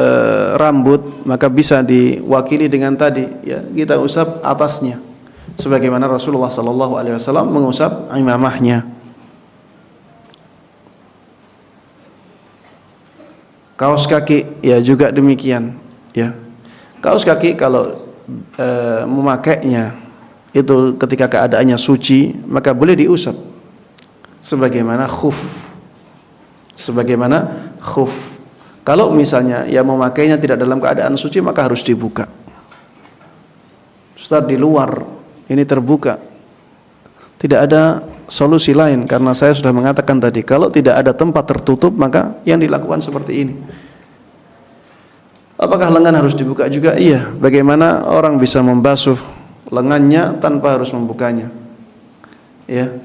rambut, maka bisa diwakili dengan tadi ya, kita usap atasnya sebagaimana Rasulullah sallallahu alaihi wasallam mengusap imamahnya. Kaos kaki ya juga demikian ya. Kaos kaki kalau memakainya itu ketika keadaannya suci, maka boleh diusap sebagaimana khuf. Kalau misalnya yang memakainya tidak dalam keadaan suci, maka harus dibuka. Ustaz, di luar ini terbuka, tidak ada solusi lain, karena saya sudah mengatakan tadi, kalau tidak ada tempat tertutup maka yang dilakukan seperti ini. Apakah lengan harus dibuka juga? Iya. Bagaimana orang bisa membasuh lengannya tanpa harus membukanya? Ya.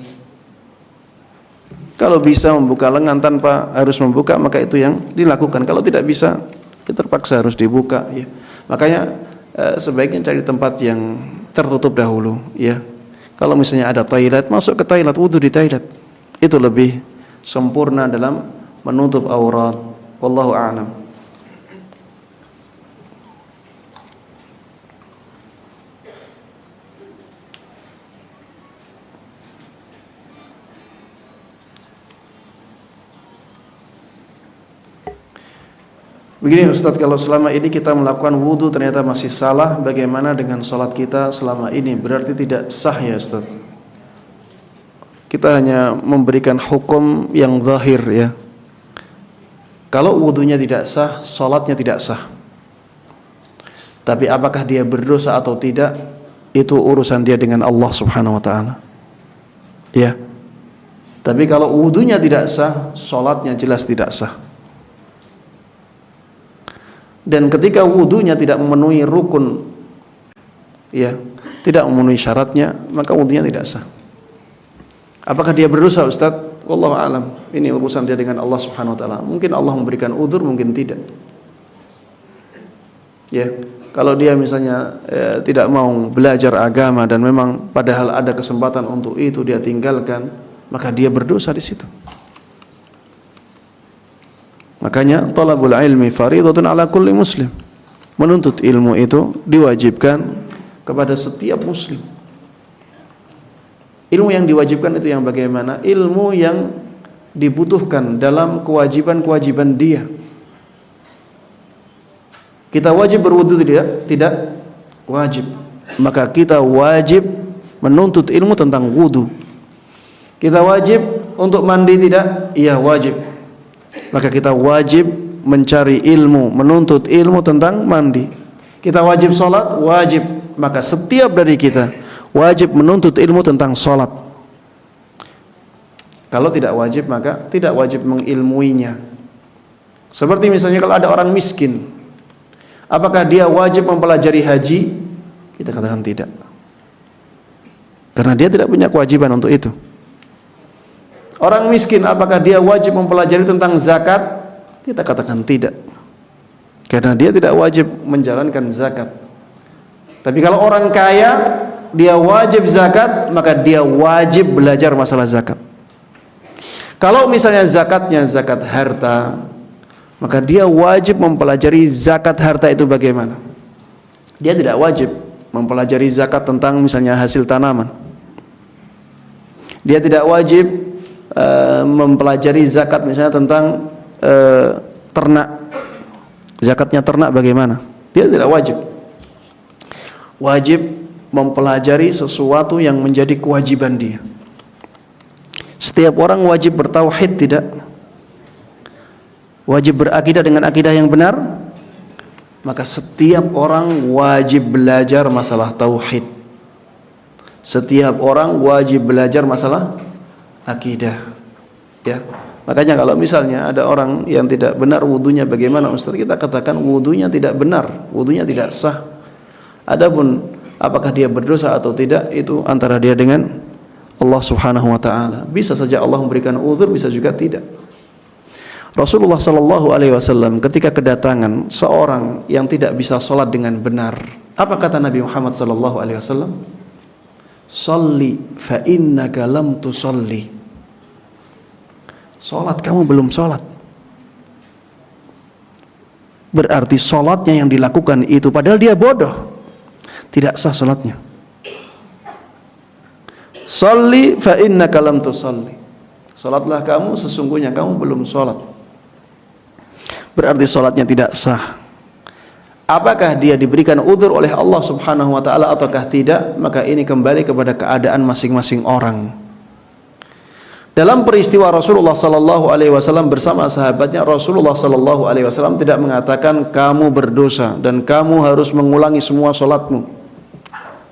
Kalau bisa membuka lengan tanpa harus membuka, maka itu yang dilakukan. Kalau tidak bisa, ya terpaksa harus dibuka. Ya. Makanya sebaiknya cari tempat yang tertutup dahulu. Ya. Kalau misalnya ada toilet, masuk ke toilet, wudu di toilet. Itu lebih sempurna dalam menutup aurat. Wallahu a'lam. Begini Ustaz, kalau selama ini kita melakukan wudu ternyata masih salah, bagaimana dengan sholat kita selama ini? Berarti tidak sah ya Ustaz? Kita hanya memberikan hukum yang zahir ya. Kalau wudunya tidak sah, sholatnya tidak sah. Tapi apakah dia berdosa atau tidak, itu urusan dia dengan Allah Subhanahu wa ta'ala. Ya. Tapi kalau wudunya tidak sah, sholatnya jelas tidak sah. Dan ketika wudunya tidak memenuhi rukun, ya, tidak memenuhi syaratnya, maka wudunya tidak sah. Apakah dia berdosa Ustaz? Wallahu a'lam. Ini urusan dia dengan Allah Subhanahu wa taala. Mungkin Allah memberikan uzur, mungkin tidak. Ya, kalau dia misalnya tidak mau belajar agama dan memang padahal ada kesempatan untuk itu dia tinggalkan, maka dia berdosa di situ. Makanya talabul ilmi fardhatun ala kulli muslim. Menuntut ilmu itu diwajibkan kepada setiap muslim. Ilmu yang diwajibkan itu yang bagaimana? Ilmu yang dibutuhkan dalam kewajiban-kewajiban dia. Kita wajib berwudu tidak? Tidak wajib. Maka kita wajib menuntut ilmu tentang wudu. Kita wajib untuk mandi tidak? Iya, wajib. Maka kita wajib mencari ilmu, menuntut ilmu tentang mandi. Kita wajib sholat, wajib. Maka setiap dari kita wajib menuntut ilmu tentang sholat. Kalau tidak wajib, maka tidak wajib mengilmuinya. Seperti misalnya kalau ada orang miskin, apakah dia wajib mempelajari haji? Kita katakan tidak, karena dia tidak punya kewajiban untuk itu. Orang miskin, apakah dia wajib mempelajari tentang zakat? Kita katakan tidak, karena dia tidak wajib menjalankan zakat. Tapi kalau orang kaya, dia wajib zakat, maka dia wajib belajar masalah zakat. Kalau misalnya zakatnya zakat harta, maka dia wajib mempelajari zakat harta itu bagaimana. Dia tidak wajib mempelajari zakat tentang misalnya hasil tanaman. Dia tidak wajib mempelajari zakat misalnya tentang ternak. Zakatnya ternak bagaimana? Dia tidak wajib. Wajib mempelajari sesuatu yang menjadi kewajiban dia. Setiap orang wajib bertauhid tidak? Wajib berakidah dengan akidah yang benar? Maka setiap orang wajib belajar masalah tauhid. Setiap orang wajib belajar masalah akidah. Ya. Makanya kalau misalnya ada orang yang tidak benar wudunya bagaimana Ustaz? Kita katakan wudunya tidak benar, wudunya tidak sah. Adapun apakah dia berdosa atau tidak, itu antara dia dengan Allah Subhanahu wa taala. Bisa saja Allah memberikan uzur, bisa juga tidak. Rasulullah sallallahu alaihi wasallam ketika kedatangan seorang yang tidak bisa salat dengan benar, apa kata Nabi Muhammad sallallahu alaihi wasallam? Shalli fa innaka lam tusalli. Salat, kamu belum salat. Berarti salatnya yang dilakukan itu padahal dia bodoh, tidak sah salatnya. Shalli fa innaka lam tusalli. Salatlah kamu, sesungguhnya kamu belum salat. Berarti salatnya tidak sah. Apakah dia diberikan udzur oleh Allah Subhanahu wa taala ataukah tidak? Maka ini kembali kepada keadaan masing-masing orang. Dalam peristiwa Rasulullah sallallahu alaihi wasallam bersama sahabatnya, Rasulullah sallallahu alaihi wasallam tidak mengatakan kamu berdosa dan kamu harus mengulangi semua salatmu.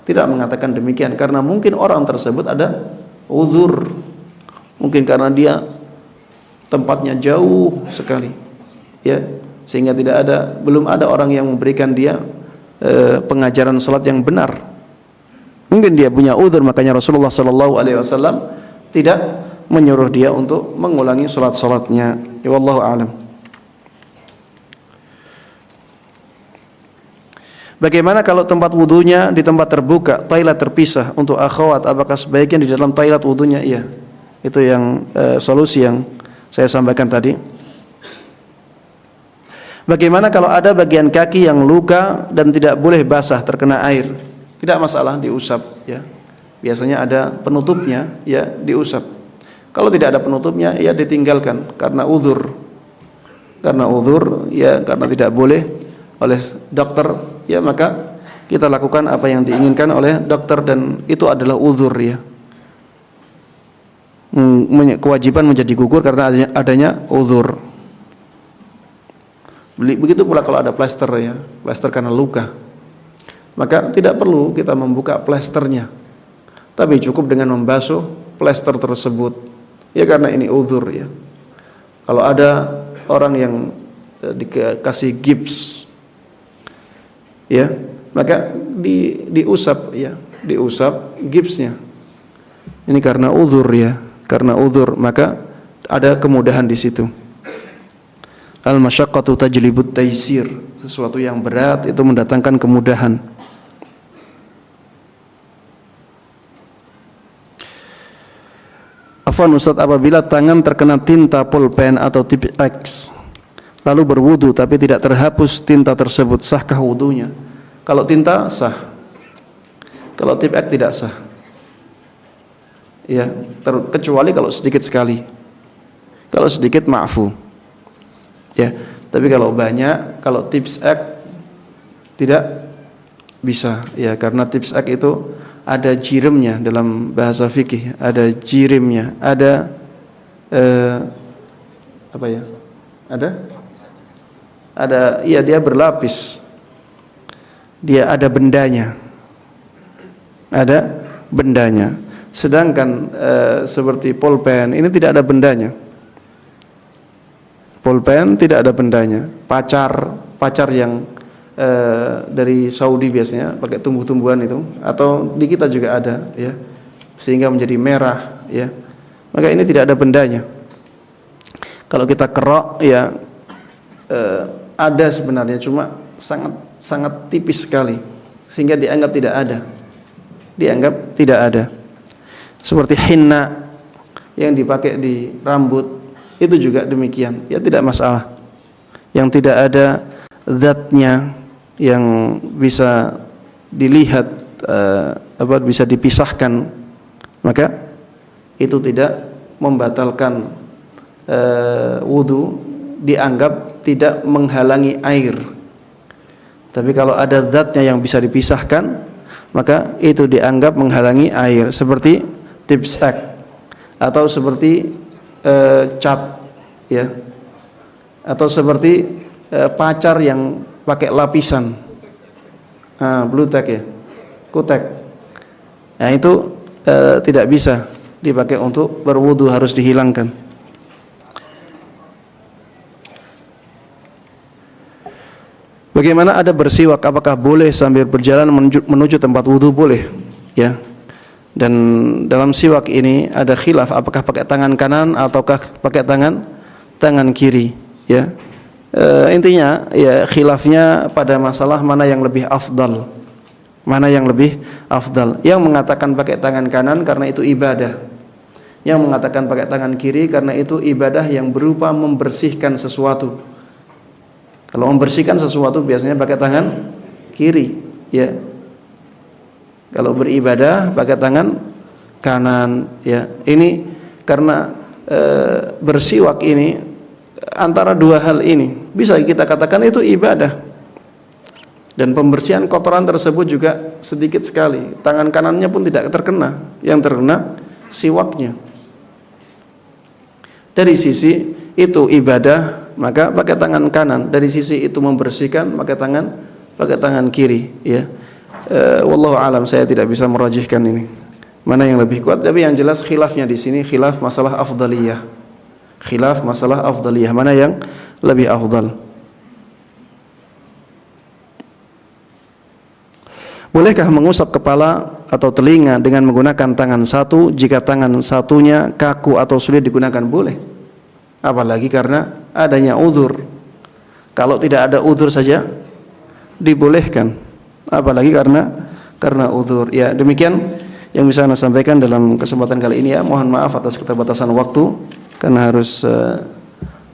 Tidak mengatakan demikian, karena mungkin orang tersebut ada uzur. Mungkin karena dia tempatnya jauh sekali, ya, sehingga belum ada orang yang memberikan dia pengajaran salat yang benar. Mungkin dia punya uzur, makanya Rasulullah sallallahu alaihi wasallam tidak menyuruh dia untuk mengulangi salat-salatnya. Ya, wallahu a'lam. Bagaimana kalau tempat wudunya di tempat terbuka, toilet terpisah untuk akhwat, apakah sebaiknya di dalam toilet wudunya? Iya. Itu yang solusi yang saya sampaikan tadi. Bagaimana kalau ada bagian kaki yang luka dan tidak boleh basah terkena air? Tidak masalah, diusap, ya. Biasanya ada penutupnya, ya, diusap. Kalau tidak ada penutupnya, ya ditinggalkan karena uzur. Karena uzur, ya, karena tidak boleh oleh dokter, ya, maka kita lakukan apa yang diinginkan oleh dokter, dan itu adalah uzur, ya. Kewajiban menjadi gugur karena adanya uzur. Begitu pula kalau ada plester, ya, plester karena luka, maka tidak perlu kita membuka plesternya, tapi cukup dengan membasuh plester tersebut. Ya, karena ini uzur, ya. Kalau ada orang yang dikasih gips, ya, maka diusap, ya, diusap gipsnya. Ini karena uzur, ya, karena uzur, maka ada kemudahan di situ. Al-masyaqqatu tajlibut taysir. Sesuatu yang berat itu mendatangkan kemudahan. Afwan Ustaz, apabila tangan terkena tinta pulpen atau tip X lalu berwudu tapi tidak terhapus tinta tersebut, sahkah wudunya? Kalau tinta sah, kalau tip X tidak sah, ya, kecuali kalau sedikit sekali. Kalau sedikit ma'fu, ya, tapi kalau banyak, kalau tips X tidak bisa, ya, karena tips X itu ada jirimnya dalam bahasa fikih, ada jirimnya, ada apa ya? Ada, iya, dia berlapis, dia ada bendanya, ada bendanya. Sedangkan seperti pulpen ini tidak ada bendanya. Pulpen tidak ada bendanya. Pacar yang dari Saudi biasanya pakai tumbuh-tumbuhan itu, atau di kita juga ada, ya, sehingga menjadi merah, ya, maka ini tidak ada bendanya. Kalau kita kerok, ya, ada sebenarnya, cuma sangat tipis sekali sehingga dianggap tidak ada. Seperti henna yang dipakai di rambut itu juga demikian, ya, tidak masalah. Yang tidak ada zatnya yang bisa dilihat, bisa dipisahkan, maka itu tidak membatalkan wudu, dianggap tidak menghalangi air. Tapi kalau ada zatnya yang bisa dipisahkan, maka itu dianggap menghalangi air, seperti tips X atau seperti cat, ya, atau seperti pacar yang pakai lapisan, blue tack, ya, kutek. Nah, itu tidak bisa dipakai untuk berwudu, harus dihilangkan. Bagaimana ada bersiwak, apakah boleh sambil berjalan menuju tempat wudu? Boleh, ya. Dan dalam siwak ini ada khilaf, apakah pakai tangan kanan ataukah pakai tangan kiri, ya. Intinya, ya, khilafnya pada masalah mana yang lebih afdal. Mana yang lebih afdal? Yang mengatakan pakai tangan kanan karena itu ibadah. Yang mengatakan pakai tangan kiri karena itu ibadah yang berupa membersihkan sesuatu. Kalau membersihkan sesuatu biasanya pakai tangan kiri, ya. Kalau beribadah pakai tangan kanan, ya. Ini karena bersiwak ini, antara dua hal ini bisa kita katakan itu ibadah, dan pembersihan kotoran tersebut juga sedikit sekali. Tangan kanannya pun tidak terkena, yang terkena siwaknya. Dari sisi itu ibadah, maka pakai tangan kanan. Dari sisi itu membersihkan, pakai tangan kiri, ya. Wallahu alam, saya tidak bisa merajihkan ini mana yang lebih kuat, tapi yang jelas khilafnya di sini khilaf masalah afdaliyah. Khilaf masalah afdaliyah, mana yang lebih afdal. Bolehkah mengusap kepala atau telinga dengan menggunakan tangan satu jika tangan satunya kaku atau sulit digunakan? Boleh. Apalagi karena adanya uzur. Kalau tidak ada uzur saja dibolehkan. Apalagi karena uzur. Ya, demikian yang bisa Anda sampaikan dalam kesempatan kali ini, ya. Mohon maaf atas keterbatasan waktu karena harus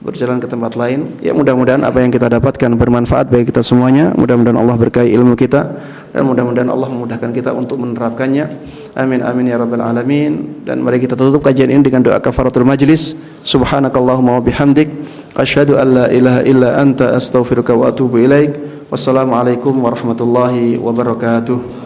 berjalan ke tempat lain. Ya, mudah-mudahan apa yang kita dapatkan bermanfaat bagi kita semuanya. Mudah-mudahan Allah berkahi ilmu kita dan mudah-mudahan Allah memudahkan kita untuk menerapkannya. Amin amin ya rabbal alamin. Dan mari kita tutup kajian ini dengan doa kafaratul majlis. Subhanakallahumma wa bihamdik asyhadu an la ilaha illa anta astaghfiruka wa atubu ilaik. Wassalamualaikum warahmatullahi wabarakatuh.